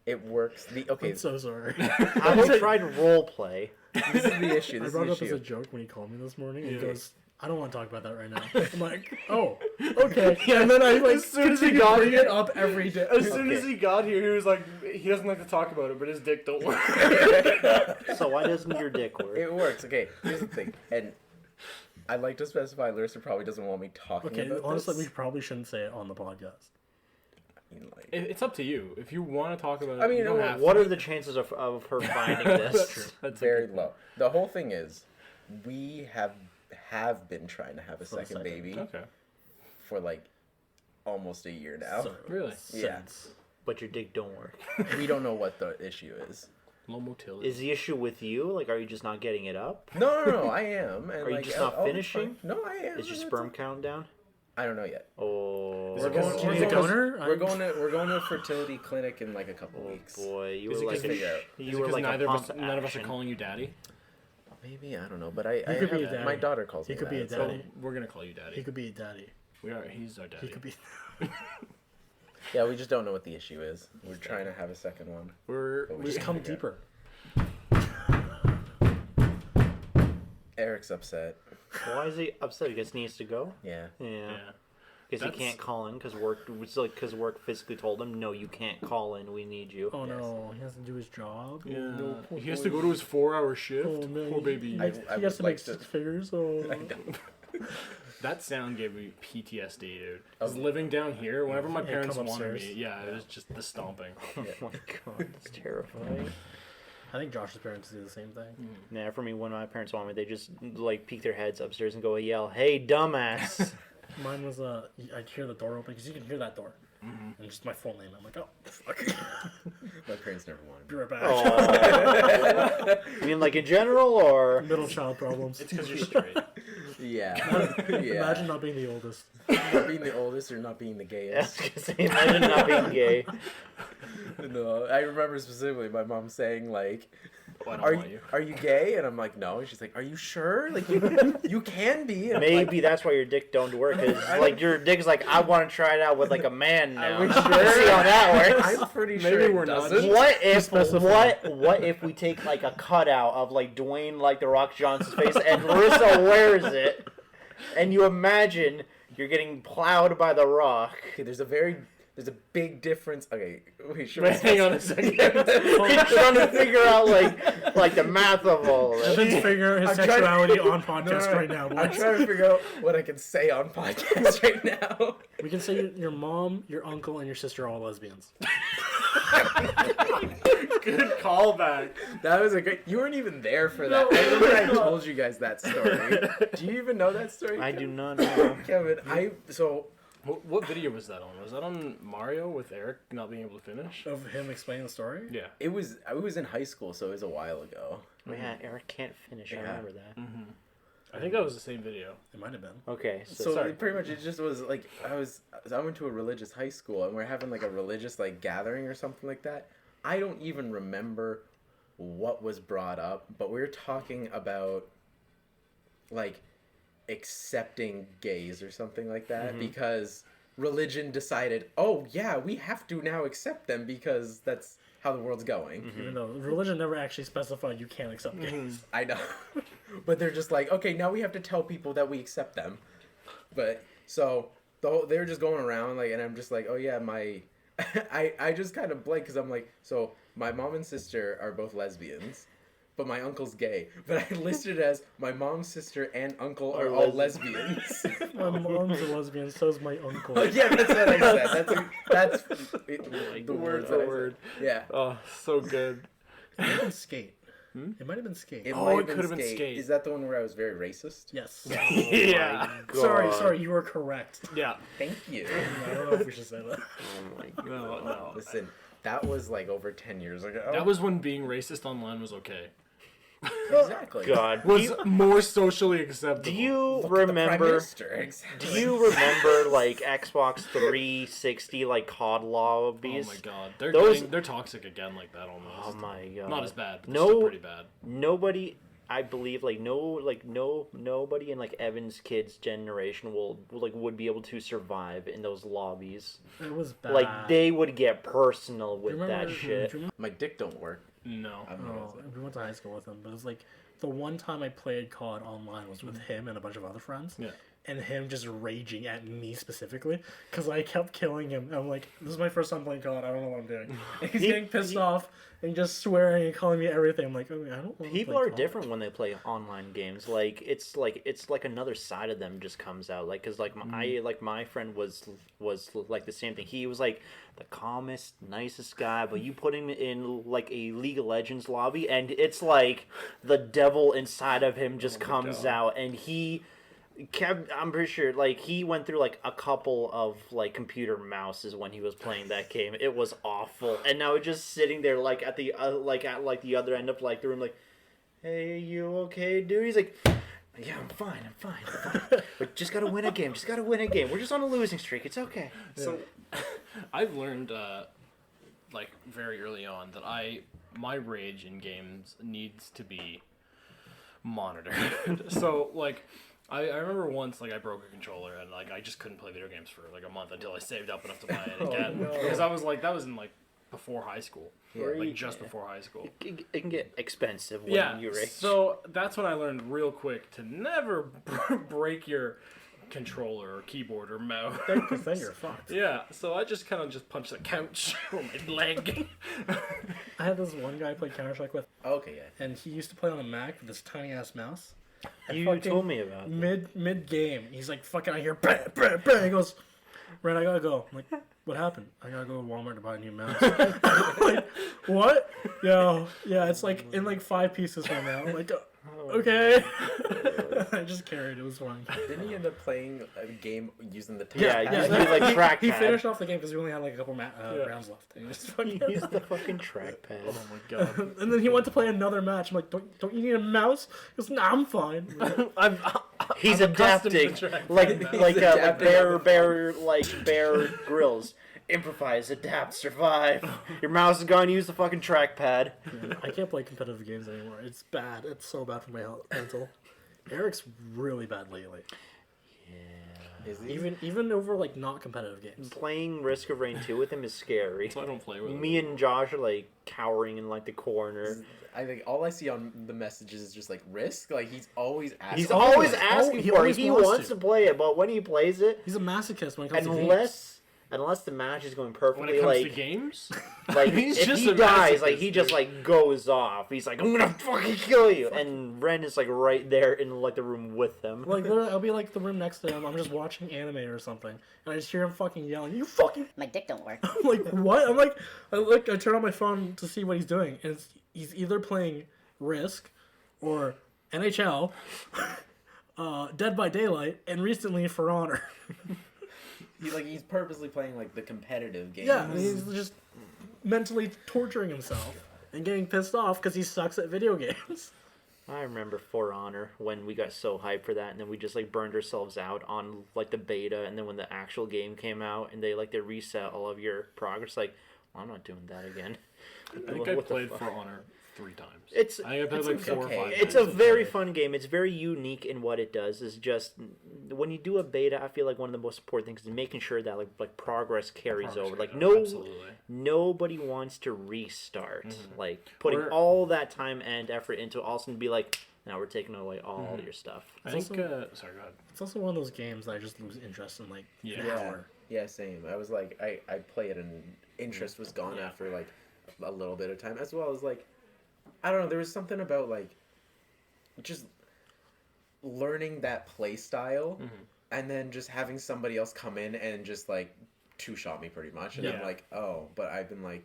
It works. I'm so sorry. I tried role play. This is the issue. I This brought it is up the as a issue. joke when he called me this morning. Yeah. He goes, I don't want to talk about that right now. I'm like, oh, okay. And then I like As soon as he continue got bring here- it up every day. As soon as Okay. he got here, he was like, he doesn't like to talk about it, but his dick don't work. So why doesn't your dick work? It works. Okay, here's the thing, and I'd like to specify. Larissa probably doesn't want me talking Okay, about honestly, this. we probably shouldn't say it on the podcast. I mean, like, It's up to you. If you want to talk about it, I mean, you don't well, have What to. are the chances of her finding this? That's very low. The whole thing is, we have been trying to have a For a second second. baby Okay. for like almost a year now. So, Really? Yeah. since- But your dick don't work. We don't know what the issue is. Low motility. Is the issue with you? Like, are you just not getting it up? No, I am. And Are you like, just not it's finishing? fine. No, I am. Is your It's sperm okay. count down? I don't know yet. Oh, Is it We're going, because you we're need a going- donor? We're going to a fertility clinic in like a couple oh weeks. boy, you Is were it like 'cause a figure out. Is you it were 'cause like neither a of us, pump none of us are action. calling you daddy? Maybe I don't know, but I could be a have, daddy. my daughter calls He me could be that, a so- daddy. We're gonna call you daddy. He could be a daddy. He's our daddy. He could be. Yeah, we just don't know what the issue is. We're trying to have a second one. We Just come deeper. Eric's upset. Why is he upset? He just needs to go. Yeah. Yeah. Yeah. Because he That's- can't call in because work. It's like because work physically told him, no, you can't call in. We need you. Oh no, he has to do his job. Yeah. Oh, no, poor He has boy. to go to his 4-hour shift. Oh man, Poor baby. He, I he would has to like make to- 6 figures. Oh. I don't. That sound gave me PTSD, dude. Oh. Because living down here, whenever my Yeah, parents come wanted upstairs. me, it was just the stomping. Oh my god, that's terrifying. I think Josh's parents do the same thing. Nah, for me, when my parents want me, they just like peek their heads upstairs and go yell, "Hey, dumbass!" Mine was I'd hear the door open because you can hear that door, and just my full name. I'm like, oh fuck. My parents never wanted Be me. right back. Oh. You mean like in general, or? Middle child problems. It's because you're straight. Yeah. Yeah. Imagine not being the oldest. Not being the oldest or not being the I was gayest. gonna say, imagine not being gay. No, I remember specifically my mom saying like, Well, I don't "Are want you you. are you gay?" And I'm like, "No." And she's like, "Are you sure? Like you can be." And I'm Maybe like, that's why your dick don't work, because like your dick's like, I want to try it out with like a man now. we See how that works. I'm pretty Maybe sure it we're not. doesn't. What if specify. what if we take like a cutout of like Dwayne like the Rock Johnson's face and Larissa wears it, and you imagine you're getting plowed by the Rock. Okay, there's a big difference. Okay, wait, sure. Wait, hang on a second. He's trying to figure out like the math of all of it. Evan's figuring out his I'm trying to- sexuality on podcast No. right now. I'm boys. trying to figure out what I can say on podcast right now. We can say your mom, your uncle, and your sister are all lesbians. Good callback. That was a great. You weren't even there for that. I remember I told you guys that story. Do you even know that story? I do not know. Kevin. What video was that on? Was that on Mario with Eric not being able to finish? Of him explaining the story? Yeah. I was in high school, so it was a while ago. Yeah, Eric can't finish. I Yeah. remember that. I think that was the same video. It might have been. Okay, So Sorry. pretty much it just was like I went to a religious high school and we're having like a religious like gathering or something like that. I don't even remember what was brought up, but we were talking about like accepting gays or something like that because religion decided, oh yeah, we have to now accept them because that's how the world's going. Even though religion never actually specified you can't accept gays. I know. But they're just like, okay, now we have to tell people that we accept them. But so they're just going around like, and I'm just like, oh yeah, I just kind of blank because I'm like, so my mom and sister are both lesbians, but my uncle's gay. But I listed it as my mom, sister, and uncle are all lesbians. My mom's a lesbian, so's my uncle. Yeah, that's what I said. That's the words that I word. said. Yeah. Oh, so good. It might have been Skate. It might have been Skate. It Oh, might it could have been Skate. Is that the one where I was very racist? Yes. Yeah. Sorry, you were correct. Yeah. Thank you. I don't know if we should say that. Oh my god. No. Listen, that was like over 10 years ago. That was when being racist online was okay. exactly. God. Was more socially acceptable. Do you Look at the Prime remember? Minister, exactly. Do you remember like Xbox 360 like COD Oh lobbies? my god. Those- They're toxic again like that almost. Oh my god. Not as bad, but No. still pretty bad. Nobody, I believe, nobody in like Evan's kids' generation would be able to survive in those lobbies. It was bad. Like they would get personal Do with you remember, that shit. do you remember- My dick don't work. No. I don't know. Oh, we went to high school with him, but it was like the one time I played COD online was with him and a bunch of other friends. Yeah. And him just raging at me specifically because I kept killing him. I'm like, this is my first time playing COD. I don't know what I'm doing. And he's getting pissed off and just swearing and calling me everything. I'm like, okay, I don't want to People play are COD. different when they play online games. Like it's like another side of them just comes out. Like cause like my friend was like the same thing. He was like the calmest, nicest guy, but you put him in like a League of Legends lobby, and it's like the devil inside of him just comes out, and I'm pretty sure like he went through like a couple of like computer mouses when he was playing that game. It was awful, and now just sitting there like at the the other end of like the room, like, "Hey, you okay, dude?" He's like, "Yeah, I'm fine. But just gotta win a game. We're just on a losing streak. It's okay." So, I've learned, like, very early on that my rage in games needs to be monitored. So, like, I remember once, like, I broke a controller and, like, I just couldn't play video games for, like, a month until I saved up enough to buy it again. no. Because I was, like, that was in, like, before high school. Yeah. Like, just before high school. It can get expensive when Yeah, you're rich. so that's what I learned real quick, to never break your controller or keyboard or mouse. Because then you're fucked. Yeah, so I just kind of just punched the couch with my leg. I had this one guy I played Counter-Strike with, Okay, yeah. and he used to play on a Mac with this tiny-ass mouse. And You fucking told me about that. mid-game, he's like, fucking, I hear, bang, bang, bang. He goes, Ren, I gotta go. I'm like, what happened? I gotta go to Walmart to buy a new mouse. I'm like, what? Yeah, it's like in like 5 pieces right now. I'm like, okay. I just carried. It was fine. Didn't he end up playing a game using the Yeah, touchpad? you just like trackpad. He finished off the game because we only had like a couple rounds left. And he just fucking Use the fucking trackpad. Oh my god. and then he went to play another match. I'm like, don't you need a mouse? He goes, nah, I'm fine. He's I'm accustomed adapting, to trackpad like now. like adapting. Bear Grylls. Improvise, adapt, survive. Your mouse is gone. Use the fucking trackpad. I can't play competitive games anymore. It's bad. It's so bad for my mental. Eric's really bad lately. Is he? Even over like not competitive games. Playing Risk of Rain 2 with him is scary. So I don't play with him. Me and Josh are like cowering in like the corner. I think all I see on the messages is just like Risk. Like he's always asking. He's always always- asking he for it. always He wants wants to. to play it, but when he plays it, He's a masochist when it comes to games. unless the match is going When perfectly, it comes to like games, like He's if just he a dies, like masochist, he just dude. like goes off. He's like, I'm gonna fucking kill you, and Ren is like right there in like the room with him. Like literally, I'll be like the room next to him. I'm just watching anime or something, and I just hear him fucking yelling, "You fucking!" My dick don't work. I'm like, what? I'm like, I turn on my phone to see what he's doing, and he's either playing Risk or NHL, Dead by Daylight, and recently For Honor. He's purposely playing like the competitive games. Yeah, and he's just mentally torturing himself and getting pissed off because he sucks at video games. I remember For Honor when we got so hyped for that, and then we just like burned ourselves out on like the beta, and then when the actual game came out and they reset all of your progress, like, well, I'm not doing that again. I think I What the played fuck? For Honor 3 times. It's I think I played like 4 or 5 okay. It's times. a very fun game. It's very unique in what it does. Is just when you do a beta, I feel like one of the most important things is making sure that like progress carries over. Like Absolutely. nobody wants to restart. Like putting Or- all that time and effort into it, all of a sudden be like, now we're taking away all your stuff. I think. also- Sorry, go ahead. It's also one of those games that I just lose interest in like Yeah. an Yeah. hour. Yeah, same. I was like, I play it and interest was gone after like a little bit of time, as well as like, I don't know, there was something about like just learning that play style and then just having somebody else come in and just like two-shot me pretty much. And I'm Yeah. like, oh, but I've been like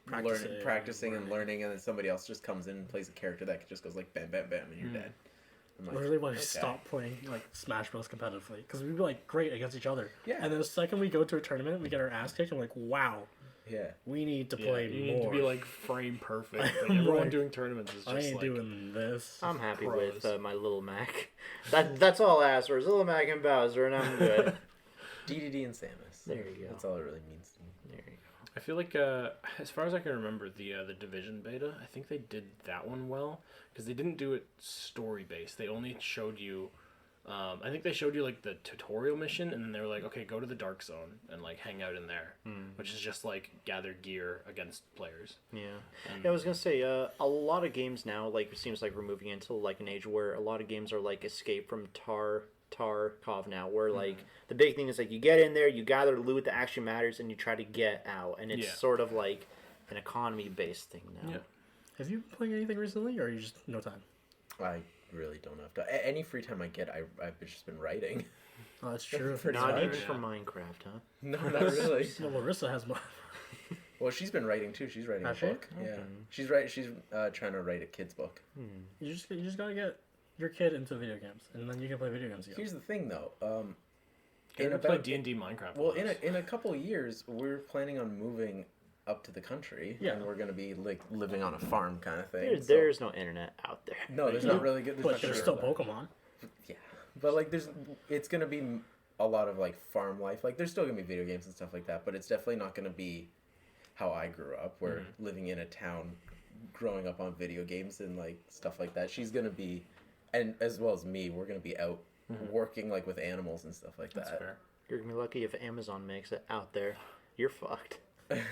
practicing and learning, and then somebody else just comes in and plays a character that just goes like bam, bam, bam, and you're dead. I'm like, Literally, when I okay. stopped playing like Smash Bros. Competitively, because we'd be like great against each other. Yeah. And then the second we go to a tournament, we get our ass kicked. I'm like, wow, Yeah. we need to Yeah, play you more. need to be like frame perfect. Like, I'm everyone like, doing tournaments is just I ain't like doing this. I'm happy Pros. with my little Mac. That's all I asked for is Little Mac and Bowser, and I'm good. DDD and Samus. There you go. That's all it really means to me. There you go. I feel like, as far as I can remember, the Division beta, I think they did that one well because they didn't do it story based. They only showed you, I think they showed you like the tutorial mission, and then they were like, okay, go to the Dark Zone and like hang out in there, which is just like gather gear against players. Yeah. Yeah, I was gonna say a lot of games now, like it seems like we're moving into like an age where a lot of games are like Escape from Tarkov now, where like the big thing is like you get in there, you gather loot that actually matters, and you try to get out, and it's Yeah. sort of like an economy based thing now. Yeah. Have you been playing anything recently, or are you just no time? I really don't have to. Any free time I get, I've just been writing. Oh, that's true. Pretty Not much. even Yeah. for Minecraft, huh? No, not really. No, Larissa has more. Well, she's been writing too. She's writing Has a she? book. Yeah, she's trying to write a kid's book. You just gotta get your kid into video games, and then you can play video games together. Here's the thing, though. You're In gonna play about D&D Minecraft. well, with us. in a couple years, we're planning on moving up to the country. Yeah. and we're gonna be like living on a farm kind of thing. There's no internet out there. no, there's not really good. But not there's sure still about that. Pokemon. Yeah, but like it's gonna be a lot of like farm life. Like there's still gonna be video games and stuff like that, but it's definitely not gonna be how I grew up, where living in a town, growing up on video games and like stuff like that. She's gonna be, and as well as me, we're gonna be out working like with animals and stuff like That's that. fair. You're gonna be lucky if Amazon makes it out there. You're fucked. Yeah,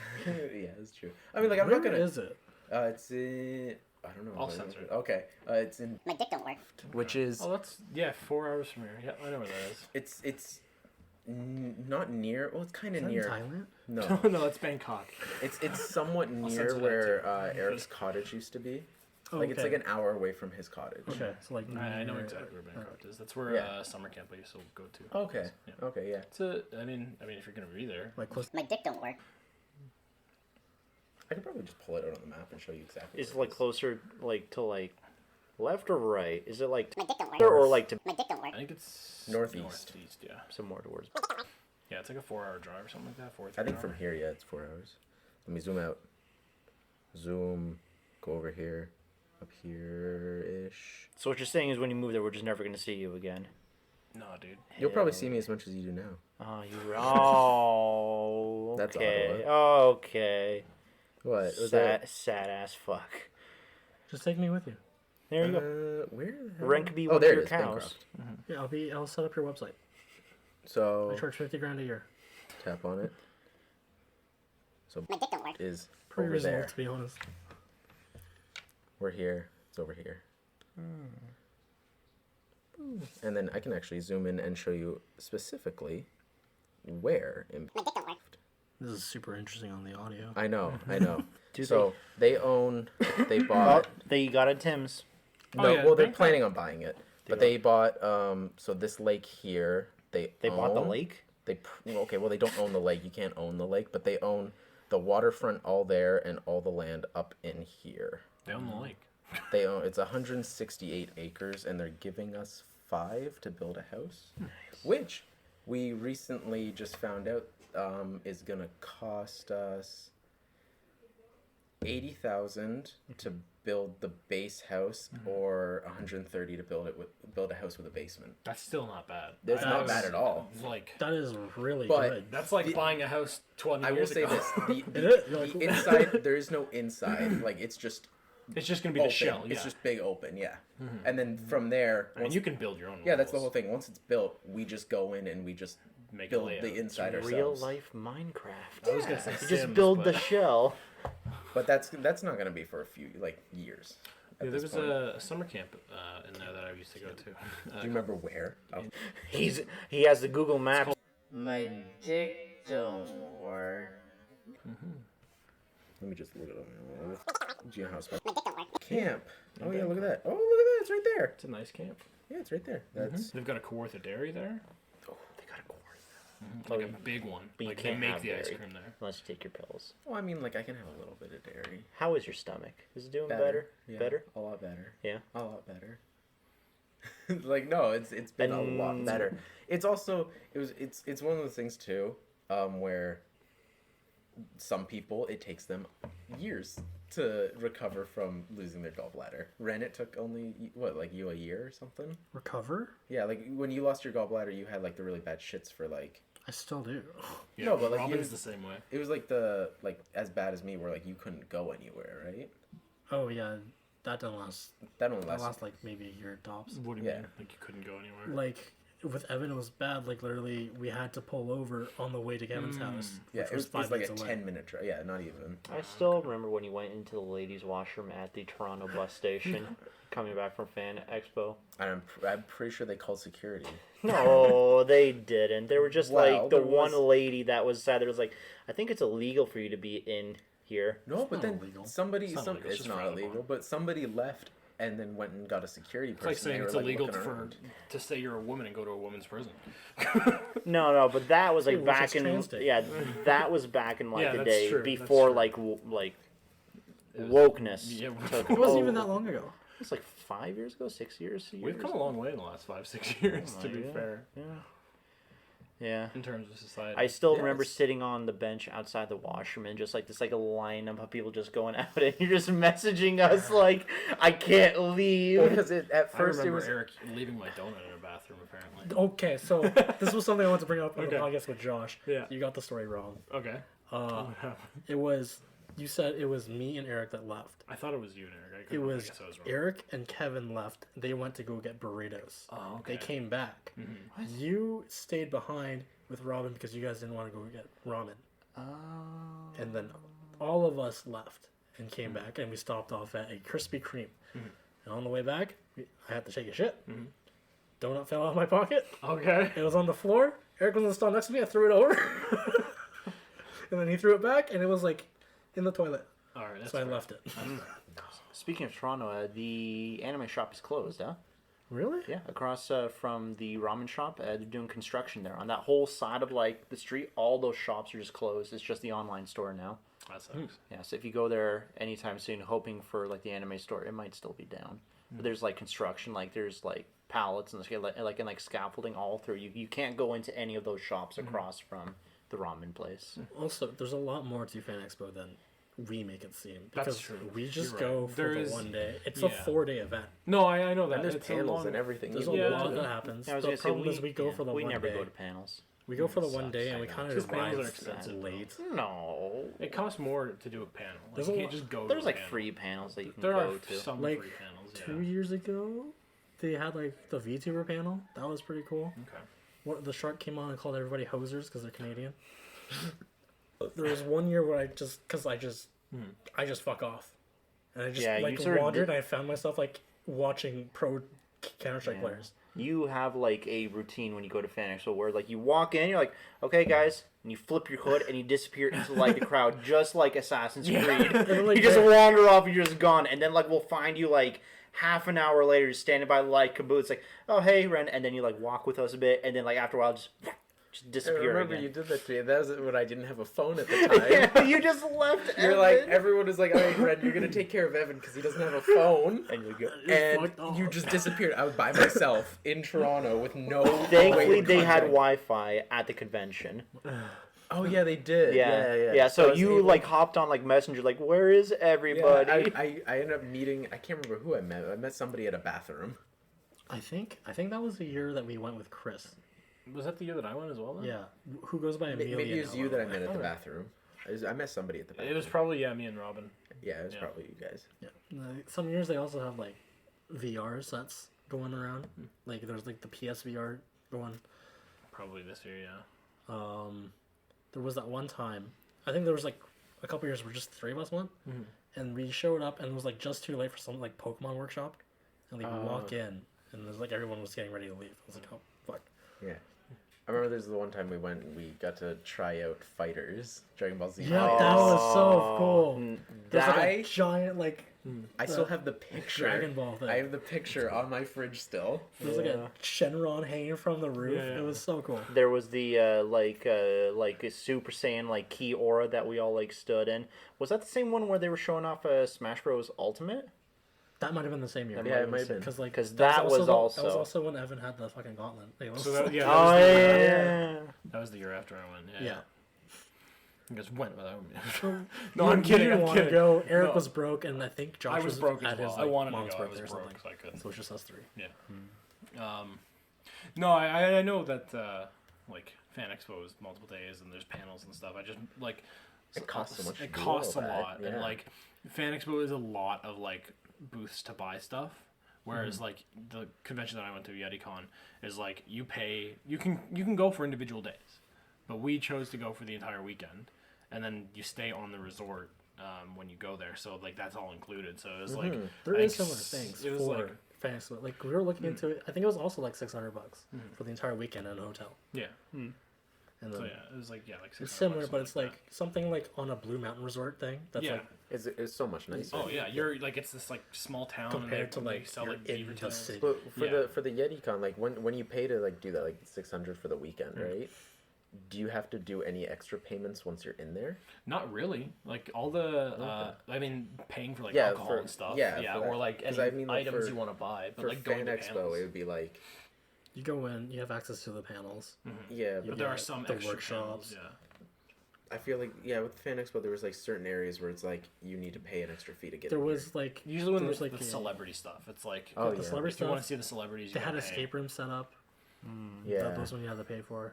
that's true. I mean, like, I'm Where not gonna. is it? It's in. I don't know. I'll censor it. Okay. It's in. My dick don't work. Which is. Oh, that's 4 hours from here. Yeah, I know where that is. It's not near. Well, it's kind Is of that in near. Thailand? No, No, it's Bangkok. it's somewhat near censor that where Eric's cottage used to be. Oh, Like it's okay. like an hour away from his cottage. Okay, so like I know near- exactly where Bangkok is. That's where Yeah. summer camp I used to go to. Okay. Yeah. Okay. Yeah. It's a. I mean, if you're gonna be there, like close. My dick don't work. I could probably just pull it out on the map and show you exactly. Is it where like closer, like to like left or right? Is it like My dick don't work. or like to My dick don't work. I think it's Northeast. Northeast, yeah. some more towards? Yeah, it's like a 4-hour drive or something like that. 4 or I think 3 from hour. here, yeah, it's 4 hours. Let me zoom out. Zoom. Go over here. Up here-ish. So what you're saying is when you move there, we're just never gonna see you again. No, dude. You'll probably see me as much as you do now. Oh, you. Oh. That's okay. Ottawa. Okay. What? Was that? Sad ass fuck. Just take me with you. There you go. Where the hell? Rent could be Oh, one there of it your is, cows. Bancroft. Yeah, I'll set up your website. So, I charge $50,000 a year. tap on it. So, My dick don't work. is Pretty over reasonable, there. to be honest. We're here. It's over here. And then I can actually zoom in and show you specifically where in. My dick don't work. This is super interesting on the audio. I know, I know. Do So they own. They bought. They got at Tim's. Oh, No, yeah, well, they're Bangkok. planning on buying it, but they bought. So this lake here, they Bought the own. lake. Well, they don't own the lake. You can't own the lake, but they own the waterfront all there and all the land up in here. They own the lake. They own. It's 168 acres, and they're giving us 5 to build a house, which we recently just found out is gonna cost us 80,000 to build the base house, or 130 to build a house with a basement. That's still not bad. That's not bad at all. Like That is really But- good. that's like buying a house 20 I will years say ago. this: It is, you're like, the inside, there is no inside. Like it's just It's just gonna be open. the shell. Yeah. It's just big open, yeah. And then from there, and once- you can build your own. yeah, that's the walls. whole thing. Once it's built, we just go in and we just Make build a layout. the inside Real ourselves. life Minecraft. I was gonna say You just Sims, build but- the shell. But that's not gonna be for a few years. at Yeah, there this was point. a summer camp in there that I used to go to. Do you remember where? Oh. He has the Google Maps. My dick don't work. Let me just look it up. Do you know how to spell My dick don't work. camp? Oh yeah, look at that. Oh look at that. It's right there. It's a nice camp. Yeah, it's right there. That's They've got a Kawartha dairy there, They got a cord. like a big one. But you Like they can't make have the ice dairy. cream there. Unless you take your pills. well, I mean, like I can have a little bit of dairy. How is your stomach? Is it doing better? Yeah, Better? A lot better. Yeah. A lot better. Like no, it's been a lot And- better. It's also it's one of those things too, where some people it takes them years to recover from losing their gallbladder. Ren, it took only what, like you a year or something? Recover? Yeah, like when you lost your gallbladder, you had like the really bad shits for like I still do. Yeah, No, but, like, Robin's you- the same way. it was like the like as bad as me, where like you couldn't go anywhere, right? Oh yeah, that doesn't last. That only That lasted. lasts like maybe a year tops. What do you Yeah. mean? Like you couldn't go anywhere? Like with Evan, it was bad. Like literally, we had to pull over on the way to Kevin's house. Yeah, which it was 5 like a minutes away. 10-minute drive. Yeah, not even. I still remember when you went into the ladies' washroom at the Toronto bus station, coming back from Fan Expo. And I'm pretty sure they called security. No, they didn't. They were just Well, like the there one was- lady that was sad. There was like, I think it's illegal for you to be in here. No, but not then illegal. somebody, It's not illegal, it's it's just not frowned illegal, upon. but somebody left and then went and got a security person. It's like saying They it's were, like, illegal looking for around. to say you're a woman and go to a woman's prison. No, but that was like Hey, back what's in trans day? yeah, that was back in like Yeah, the that's day true, that's before true. like It was- wokeness. Yeah, took It wasn't even over. that long ago. It's like 5 years ago, 6 years. We've come a long way in the last 5-6 years, to be yeah. fair, Yeah. in terms of society. I still Yes. remember sitting on the bench outside the washroom and just like this like a line of people just going out and you're just messaging us like I can't leave. Well, because at I first it remember was Eric leaving my donut in a bathroom, apparently. Okay, so this was something I wanted to bring up on Okay. the podcast with Josh. Yeah. You got the story wrong. Okay. Uh, What happened? it was You said it was me and Eric that left. I thought it was you and Eric. It I was guess I was wrong. Eric and Kevin left. They went to go get burritos. Oh, okay. They came back. Mm-hmm. You stayed behind with Robin because you guys didn't want to go get ramen. Oh. And then all of us left and came back, and we stopped off at a Krispy Kreme. And on the way back, I had to shake a shit. Donut fell out of my pocket. Okay. It was on the floor. Eric was in the stall next to me. I threw it over. And then he threw it back, and it was like in the toilet. All right. That's So I fair. left it. Speaking of Toronto, the anime shop is closed, huh? Really? Yeah, across from the ramen shop, they're doing construction there. On that whole side of like the street, all those shops are just closed. It's just the online store now. That sucks. Yeah, so if you go there anytime soon, hoping for like the anime store, it might still be down. But there's like construction, like there's like pallets and like and like scaffolding all through. You can't go into any of those shops across from the ramen place. Also, there's a lot more to Fan Expo than we make it seem. That's Because true. we just You're go right. for There the is- one day. It's yeah. a 4-day event. No, I know that. And there's It's a panels long- and everything. There's You a can lot do. that happens. Yeah, I was The gonna say, problem is we go for the we one never day. go to panels. We go for the one Sucks. day, and we I kind know. of just Because panels arrive are expensive, late. No. It costs more to do a panel. Like, There's you a can't lot- just go. There's to a like panel. free panels that you can There go are to. some Like, free panels. Yeah. 2 years ago, they had like the VTuber panel. That was pretty cool. Okay. What the shark came on and called everybody hosers because they're Canadian. There was one year where I just fuck off, and I just Yeah, you like sort of wandered. did- And I found myself like watching pro Counter-Strike Yeah. players. You have like a routine when you go to Fan Expo where like you walk in, you're like, okay guys, and you flip your hood and you disappear into like the crowd, just like Assassin's Creed. Like, You just wander off and you're just gone, and then like we'll find you like half an hour later just standing by the light caboose, like, oh hey Ren, and then you like walk with us a bit, and then like after a while just I disappear remember again. you did that to me. That was when I didn't have a phone at the time. Yeah, you just left. You're Evan. like, everyone was like, all right, Red, you're going to take care of Evan because he doesn't have a phone. and you go. And fucked off. you just disappeared. I was by myself in Toronto with no way Thankfully, to they had contact. Wi-Fi at the convention. Oh, yeah, they did. Yeah. So I was you able- like hopped on like Messenger, like, where is Yeah, everybody? I ended up meeting, I can't remember who I met. I met somebody at a bathroom. I think that was the year that we went with Chris. Was that the year that I went as well? Then? Yeah, who goes by Amelia. Maybe it was now, you by that I the met way. at the Okay. bathroom. I met somebody at the bathroom. It was probably me and Robin. Yeah, it was Yeah. probably you guys. Yeah. Some years they also have like VR sets going around. Like there's like the PSVR going. Probably this year, yeah. There was that one time. I think there was like a couple years where just 3 of us went, and we showed up and it was like just too late for some like Pokemon workshop, and like we walk in and there's like everyone was getting ready to leave. I was like, oh fuck. Yeah. I remember there's the one time we went and we got to try out Fighters, Dragon Ball Z. Yeah, Fighters. that was so cool. Mm, There's like a I- giant like I still have the picture. Dragon Ball thing. I have the picture on my fridge still. There's like a Shenron hanging from the roof. Yeah. It was so cool. There was the like a Super Saiyan like key aura that we all like stood in. Was that the same one where they were showing off Smash Bros Ultimate? That might have been the same year. Yeah, it might have been. Because like 'Cause that was that also- was also when Evan had the fucking gauntlet. Like, it was So that, yeah, Oh that was the year after- yeah. That was the year after I went. Yeah. yeah. You guys went without me. You- No, I'm you kidding. didn't I'm wanna kidding. go. Eric No. was broke, and I think Josh I was broke as at well. his I like, wanted mom's to go. I birthday was or broke, something. so I couldn't. So it's just us 3. Yeah. No, I know that like Fan Expo is multiple days and there's panels and stuff. I just like It costs so much. It to do costs a all that, lot, and yeah. like Fan Expo is a lot of like booths to buy stuff. Whereas like the convention that I went to, YetiCon, is like you pay. You can go for individual days, but we chose to go for the entire weekend, and then you stay on the resort when you go there. So like that's all included. So it was like There I is think similar things It was for like Fan Expo. Like we were looking into it. I think it was also like $600 for the entire weekend in a hotel. yeah. And So then yeah, it was like like it's 600 similar, bucks, but it's something like something like on a Blue Mountain Resort thing. That's Yeah. like It's so much nicer. Oh yeah, you're like it's this like small town compared and to they like sell you're like in beaver the tails. city. But for Yeah. the YetiCon, like when you pay to like do that, like $600 for the weekend, Mm. right? Do you have to do any extra payments once you're in there? Not really. Like all the, I mean, paying for like Yeah, alcohol for- and stuff. yeah, Yeah, for or that. like 'Cause any I mean, like, items for- you want to buy. But For like going Fan to Expo, panels. it would be like, You go in, you have access to the panels. yeah, But but there yeah, are some the extra workshops. panels, yeah. I feel like, yeah, with Fan Expo, there was like certain areas where it's like you need to pay an extra fee to get There in was like Usually when there there's was, like the celebrity stuff, it's like Oh, the yeah. celebrity if you want to stuff. see the celebrities, They you had gotta pay. escape rooms set up. Yeah. That was when you had to pay for.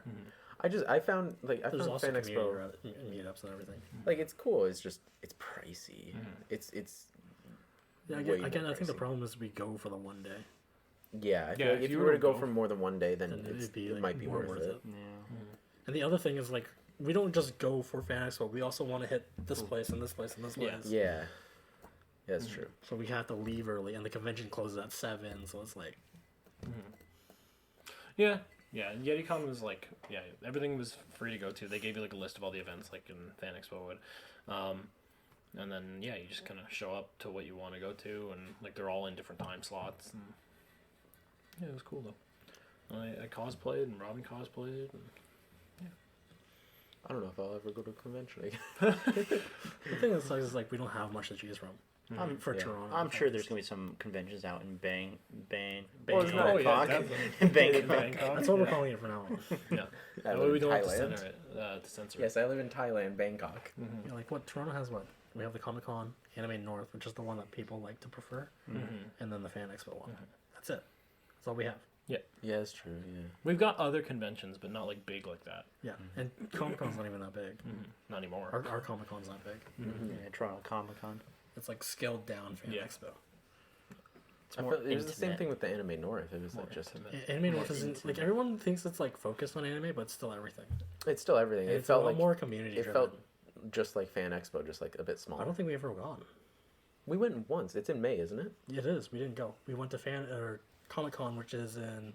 I found There's Fan also Expo community meetups and everything. like it's cool. It's just it's pricey. It's Yeah, way again, more I think the pricey. problem is we go for the one day. Yeah. I feel Yeah, like if you were to go for more than one day, then Then it'd be, it like, might be more worth it. Yeah. And the other thing is like we don't just go for Fan Expo. We also want to hit this place and this place and this place. Yeah. Yeah. That's true. So we have to leave early, and the convention closes at 7. So it's like Yeah. Yeah, and YetiCon was like, yeah, everything was free to go to. They gave you like a list of all the events, like in Fan Expo would, and then yeah, you just kind of show up to what you want to go to, and like they're all in different time slots. And, yeah, it was cool though. I cosplayed and Robin cosplayed. And, I don't know if I'll ever go to a convention again. the thing that sucks is like we don't have much to choose from. For Yeah. Toronto, I'm sure there's gonna be some conventions out in Bangkok. Oh, yeah, definitely. Bangkok. Bangkok, That's what we're yeah. calling it for now. Yeah. I That live way we in don't have to Thailand. censor it. To censor Yes, I live in Thailand, Bangkok. Yeah, like what Toronto has what? We have the Comic Con, Anime North, which is the one that people like to prefer, and then the Fan Expo one. That's it. That's all we have. Yeah. Yeah, that's true. Yeah. We've got other conventions, but not like big like that. Yeah, and Comic Con's not even that big. Not anymore. Our Comic Con's not big. Yeah, Toronto Comic Con. It's like scaled down Fan Yeah. Expo. It's I more felt, it was the same intimate. thing with the Anime North. It was More like just intimate. Anime North isn't like everyone thinks it's like focused on anime, but it's still everything. it's still everything. It It's felt a lot like more community. it driven. felt just like Fan Expo, just like a bit smaller. I don't think we ever gone. We went once. It's in May, isn't it? It is. We didn't go. We went to Comic Con, which is in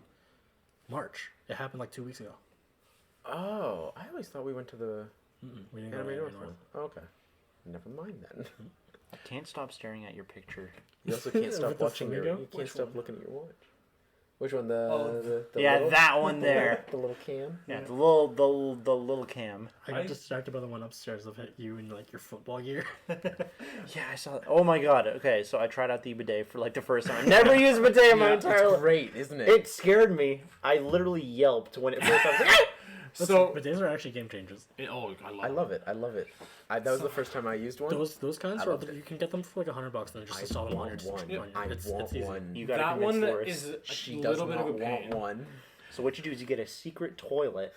March. It happened like 2 weeks ago. Oh, I always thought we went to the We didn't go to Anime North Anime one. Oh, okay. Never mind then. I can't stop staring at your picture. You also can't stop With the watching your. flamingo? You can't stop looking at your watch. Which one? The Yeah, little, that one there. the little cam. Yeah, the little cam. I got distracted by the one upstairs of you in like your football gear. Yeah, I saw that. Oh my god. Okay, so I tried out the bidet for like the first time. I never used a bidet in my entire It's life. great, isn't it? It scared me. I literally yelped when it first. I was like, "Ah!" So, But these are actually game changers. I love it. I love it. That was the first time I used one. Those kinds, I or loved it. you can get them for like $100 and then just I install them on your. want one. on your- I it's want easy. one. You gotta that convince one Loris. is a She does little bit not of a want pain. one. So what you do is you get a secret toilet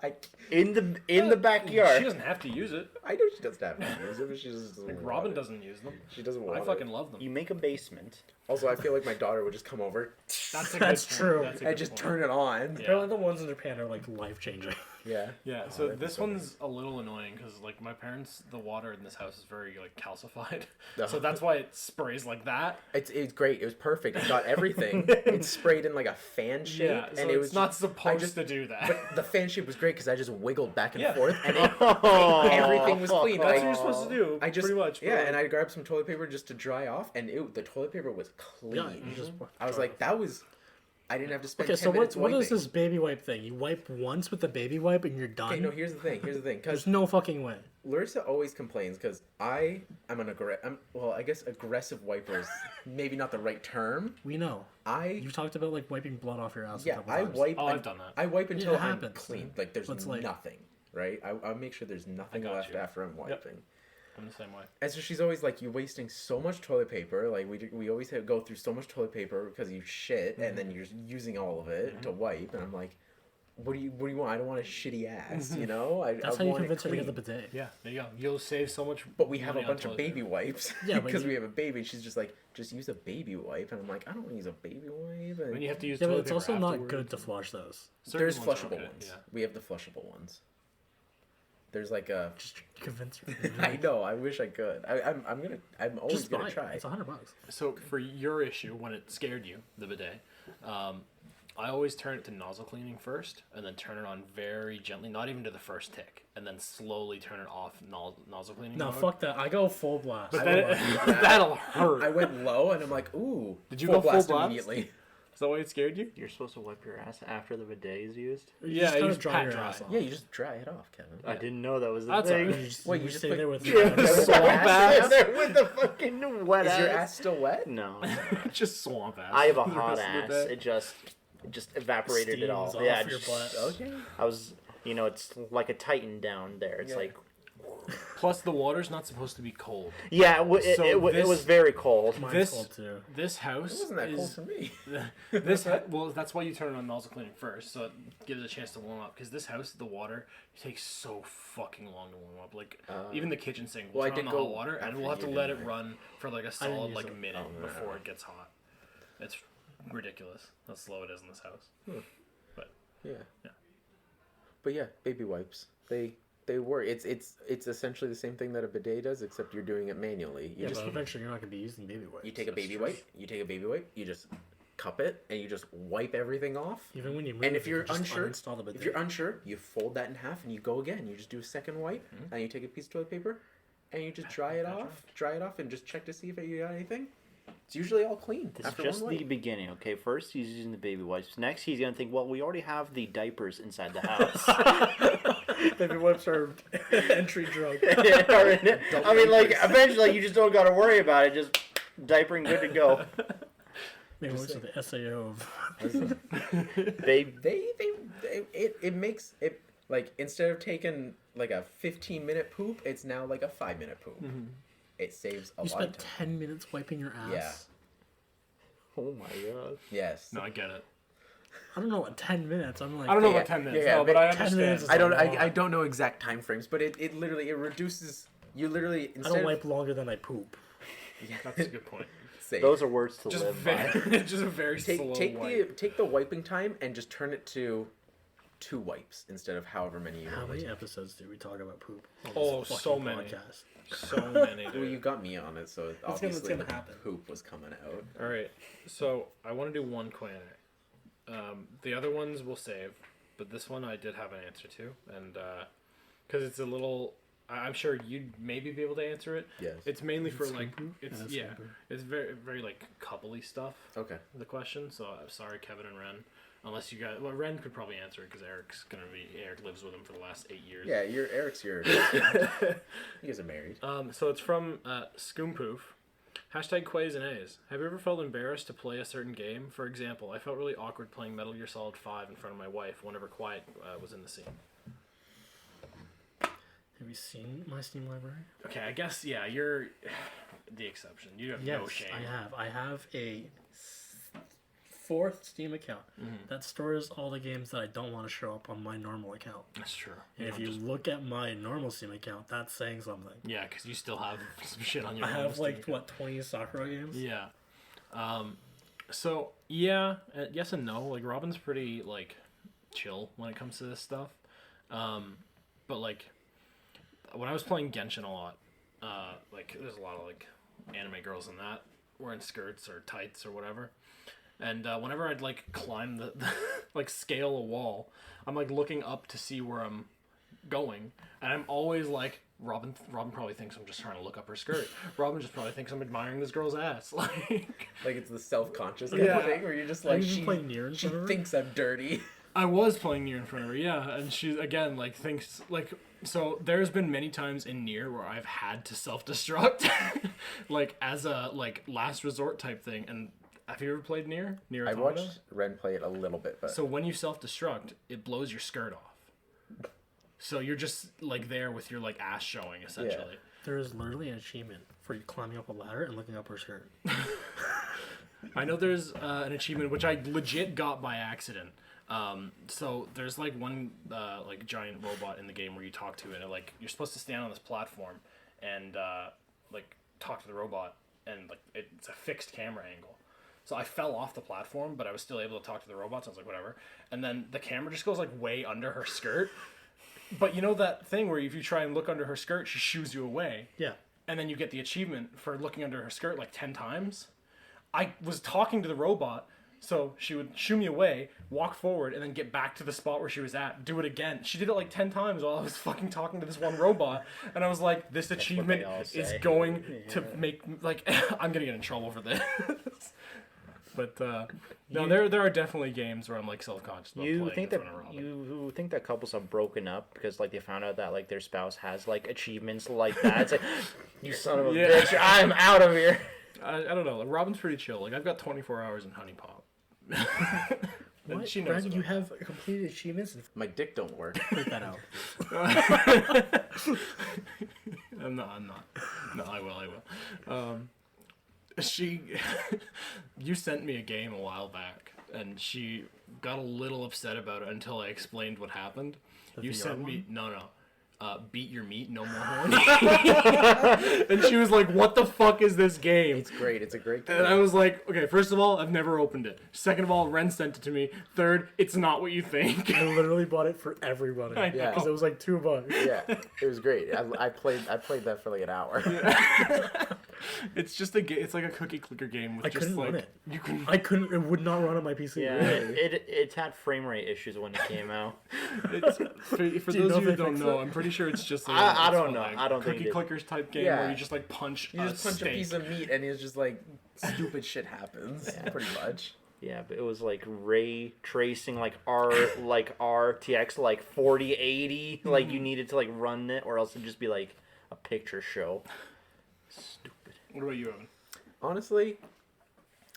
I, in the She backyard. doesn't have to use it. I know she doesn't have to use it, but she just doesn't Like want Robin it. doesn't use them. She doesn't want I it. fucking love them. You make a basement. Also, I feel like my daughter would just come over That's a That's good true. That's a and good just point. turn it on. Yeah. Apparently, the ones in Japan are like life changing. Yeah. Yeah, so that'd be this so one's a little annoying because like my parents, the water in this house is very like calcified, Ugh. so that's why it sprays like that. It's great. It was perfect. It got everything. It sprayed in like a fan shape, Yeah, so and it it's was not just- supposed to do that. But the fan shape was great because I just wiggled back and Yeah. forth, and it, Oh, everything was clean. That's Like, what you're supposed to do. I just pretty much. yeah, and I grabbed some toilet paper just to dry off, and the toilet paper was clean. Yeah, you just. I was like, that was. I didn't have to spend Okay, 10 so minutes what is wiping. this baby wipe thing? You wipe once with the baby wipe and you're done. Okay, no, here's the thing. Here's the thing. Because There's no fucking way. Larissa always complains because I'm well, I guess aggressive wiper is maybe not the right term. We know. You talked about like wiping blood off your ass. a Yeah, couple I times. wipe. Oh, I've done that. I wipe until it I'm happens. clean. Like there's But it's like- nothing, right? I make sure there's nothing got left you. after I'm wiping. I'm the same way. And so she's always like, "You're wasting so much toilet paper. Like we always go through so much toilet paper because you shit, and then you're using all of it to wipe." And I'm like, "What do you want? I don't want a shitty ass, you know. That's I how you want it convince her to clean." get the bidet. Yeah, there you go. You'll save so much. But we have a money on bunch of toilet baby paper. wipes Yeah, but because you- we have a baby. She's just like, just use a baby wipe, and I'm like, I don't want to use a baby wipe. And When you have to use Yeah, but toilet it's paper also not afterwards. good to flush those. Certain there's ones are flushable okay, ones. Yeah. We have the flushable ones. There's like a. Just convince her. I know. I wish I could. I'm always Just buy gonna it. try. It's $100. So for your issue, when it scared you, the bidet, I always turn it to nozzle cleaning first, and then turn it on very gently, not even to the first tick, and then slowly turn it off nozzle cleaning. No, mode. fuck that. I go full blast. But I then don't like that'll hurt. I went low, and I'm like, ooh. Did you full go full blast blast? immediately? Is that why it scared you? You're supposed to wipe your ass after the bidet is used. You Yeah, just you gotta just dry pat your dry. ass off. Yeah, you just dry it off, Kevin. I didn't know that was the That's thing. alright. You just, Wait, you you just stay put- there with Yeah, your swamp ass? there with the fucking wet Is ass. your ass still wet? No, Just swamp ass. I have a for the hot rest of ass. the day. It just evaporated it all. Steams Yeah, off your just- butt. Okay. I was, it's like a Titan down there. It's Yeah. like, Plus, the water's not supposed to be cold. Yeah, So it this- was very cold. Mine's This- cold too. This house It wasn't that cold is for me. well, that's why you turn on nozzle cleaning first, so it gives it a chance to warm up. Because this house, the water takes so fucking long to warm up. Like even the kitchen sink, we'll well, I turn on did the go hot water, and after we'll have to you, let it didn't I? run for like a didn't solid use like it. minute Oh, before yeah. it gets hot. It's ridiculous how slow it is in this house. Yeah. Yeah. But yeah, baby wipes. They work. It's essentially the same thing that a bidet does, except you're doing it manually. You Yeah, just but eventually you're not gonna be using baby wipes. you take a baby wipe. You take a baby wipe. You just cup it and you just wipe everything off. Even when you move, And if you you're can just unsure, uninstall the if bidet. you're unsure, you fold that in half and you go again. You just do a second wipe and you take a piece of toilet paper and you just dry it off and just check to see if you got anything. It's usually all clean This is after just one the wipe. beginning, okay? First, he's using the baby wipes. Next, he's gonna think, well, we already have the diapers inside the house. baby wipes are entry drug. I mean, like, eventually, you just don't gotta worry about it. Just diapering, good to go. Baby wipes are the SAO of. They It makes it like instead of taking like a 15-minute poop, it's now like a 5-minute poop. It saves a You lot of spent time. 10 minutes wiping your ass. Yeah. Oh my god. Yes. No, I get it. I don't know what 10 minutes. I'm like, I don't know Yeah, about 10 minutes, yeah, no, but but I 10 understand. minutes is- I don't. a lot. I don't know exact time frames, but it literally it reduces. You literally I instead don't of wipe longer than I poop. That's a good point. save, Those are words to Just live by. very, just a very slow wipe. take the wiping time and just turn it to 2 wipes instead of however many you How normally many take. episodes do we talk about poop? on Oh, this so fucking many. podcast? So many, Well, dude. you got me on it, so gonna- obviously gonna the happen. poop was coming out. All right, so I want to do one QandA. The other ones we'll save, but this one I did have an answer to, and because it's a little, I'm sure you'd maybe be able to answer it. Yes. It's mainly for like, Skin poop? it's that's yeah, skin poop. it's very very like coupley stuff. Okay. The question, so I'm sorry, Kevin and Ren, unless you guys, well, Ren could probably answer it because Eric lives with him for the last 8 years. Yeah, Eric's your. You guys are married. So it's from Scoompoof. Hashtag Quays and Ayys. Have you ever felt embarrassed to play a certain game? For example, I felt really awkward playing Metal Gear Solid 5 in front of my wife whenever Quiet was in the scene. Have you seen my Steam library? Okay, I guess, yeah, you're the exception. You have Yes, no shame. I have. I have a 4th Steam account that stores all the games that I don't want to show up on my normal account. That's true. And if you look at my normal Steam account, that's saying something. Yeah, because you still have some shit on your I normal have Steam like account. 20 Sakura games. Yeah. So yeah, yes and no. Like Robin's pretty like chill when it comes to this stuff. But like when I was playing Genshin a lot, like there's a lot of like anime girls in that wearing skirts or tights or whatever. And whenever I'd like climb the like scale a wall, I'm like looking up to see where I'm going, and I'm always like, Robin probably thinks I'm just trying to look up her skirt. Robin just probably thinks I'm admiring this girl's ass. Like Like it's the self-conscious kind Yeah. of thing where you're just Have like you been she, playing Nier in she front of her? thinks I'm dirty. I was playing Nier in front of her, yeah, and she again like thinks like so. There's been many times in Nier where I've had to self-destruct, like as a like last resort type thing. And have you ever played Nier? Nier I Automata? watched Ren play it a little bit, but So when you self-destruct, it blows your skirt off. So you're just like there with your like ass showing essentially. There is literally an achievement for you climbing up a ladder and looking up her skirt. I know there's an achievement which I legit got by accident. So there's like one like giant robot in the game where you talk to it, and like you're supposed to stand on this platform and like talk to the robot, and like it's a fixed camera angle. So I fell off the platform, but I was still able to talk to the robot. So I was like, whatever. And then the camera just goes like way under her skirt. But you know that thing where if you try and look under her skirt, she shoos you away. Yeah. And then you get the achievement for looking under her skirt like 10 times. I was talking to the robot, so she would shoo me away, walk forward, and then get back to the spot where she was at, do it again. She did it like 10 times while I was fucking talking to this one robot, and I was like, this achievement all is say. going to make, like, I'm gonna get in trouble for this. But, no, there are definitely games where I'm, like, self-conscious about You playing think in that front of Robin. you think that couples have broken up because like they found out that like their spouse has like achievements like that? It's like, you son of a Yeah. bitch, I'm out of here. I don't know. Like, Robin's pretty chill. Like, I've got 24 hours in Honey Pop. And What? she knows Brad, you about it. have completed achievements? my dick don't work. Click that out. I'm not. No, I will. You sent me a game a while back, and she got a little upset about it until I explained what happened. You VR sent me one? no. Beat your meat, no more horny. And she was like, "What the fuck is this game?" It's great. It's a great game. And I was like, "Okay, first of all, I've never opened it. Second of all, Ren sent it to me. Third, it's not what you think." I literally bought it for everybody. I know. Because it was like $2. Yeah, it was great. I played that for like an hour. It's just a game. It's like a cookie clicker game with I just couldn't like run it. you can. I couldn't. It would not run on my PC. Yeah, Really. it had frame rate issues when it came out. It's, for Do you those know of you if who they don't fixed know, it? I'm pretty sure it's just. I don't it's know. like I don't think cookie it- clickers type game Yeah. where you just like punch. You just punch steak. a piece of meat, and it's just like stupid shit happens. Pretty much. Yeah, but it was like ray tracing, like RTX, like 4080. Like you needed to like run it, or else it'd just be like a picture show. Stupid. What about you, Evan? Honestly,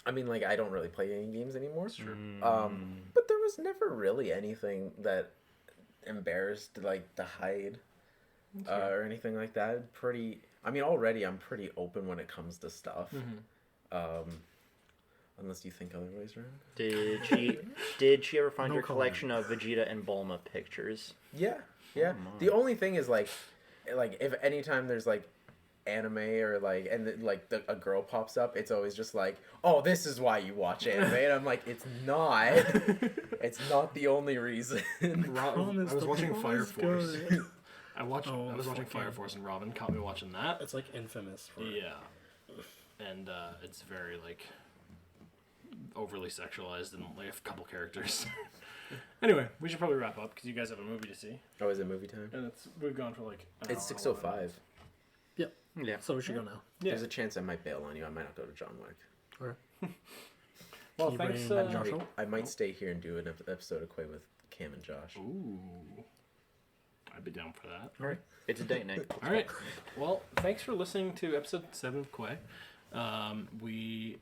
I mean, like, I don't really play any games anymore. Sure. But there was never really anything that embarrassed, like, the hide or anything like that. I mean, already I'm pretty open when it comes to stuff. Unless you think otherwise, Ryan. Did she ever find No your comment. collection of Vegeta and Bulma pictures? Yeah. The only thing is, like, if anytime there's, like, anime or like a girl pops up, it's always just like, oh, this is why you watch anime, and I'm like, it's not the only reason. I was watching Fire Force. Good. I was watching fucking- Fire Force, and Robin caught me watching that. It's like infamous. For Yeah, and it's very like overly sexualized in like a couple characters. Anyway, we should probably wrap up because you guys have a movie to see, Oh, is it movie time? and we've gone for like an It's hour. 6:05. Yeah. So we should go now. Yeah. There's a chance I might bail on you. I might not go to John Wick. Well, Can you thanks. bring Josh up? I might stay here and do an episode of Quey with Cam and Josh. Ooh, I'd be down for that. All right. It's a date night. All right. Well, thanks for listening to episode 7 of Quey. We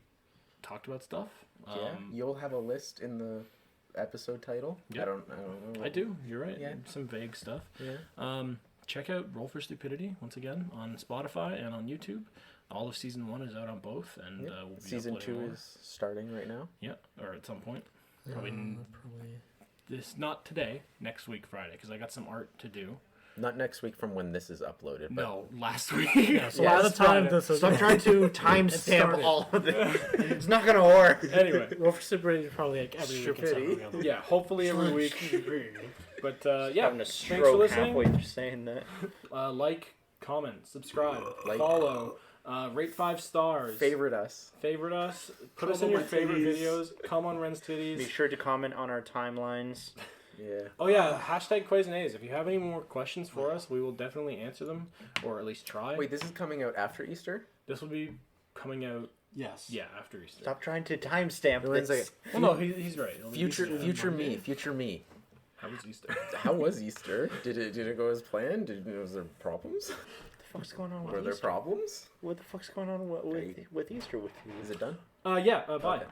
talked about stuff. Yeah, you'll have a list in the episode title. Yeah. I don't know. I do. You're right. Yeah. Some vague stuff. Yeah. Check out Roll for Stupidity once again on Spotify and on YouTube. All of season 1 is out on both, and Yep. we'll be Season uploading 2 more. is starting right now. Yeah, or at some point. Probably Probably. this, not today, next week Friday, because I got some art to do. Not next week from when this is uploaded. But No, last week. Yeah, so Yeah, by the it's time Friday. this is Stop trying to It timestamp started. all of it. It's not gonna work. Anyway, Roll for Stupidity is probably like every week. Stupidity. It's every other yeah, hopefully every week. But yeah, Having a thanks for stroke listening. halfway through saying that. Like, comment, subscribe, Like. follow, rate 5 stars, favorite us. favorite us, put Come us in on your my favorite titties. videos, come on Ren's Be titties. sure to comment on our timelines. Yeah. Oh yeah, hashtag Quays and Ayys. If you have any more questions for us, we will definitely answer them, or at least try. Wait, this is coming out after Easter? This will be coming out, Yes. yeah, after Easter. Stop trying to timestamp Wait a this. second. Well, no, he's right. It'll be Future Easter me. Monday. Future me. How was Easter? How was Easter? Did it go as planned? Was there problems? What the fuck's going on with Were there Easter? problems? What the fuck's going on with Easter with you? Is it done? Yeah, bye. Okay.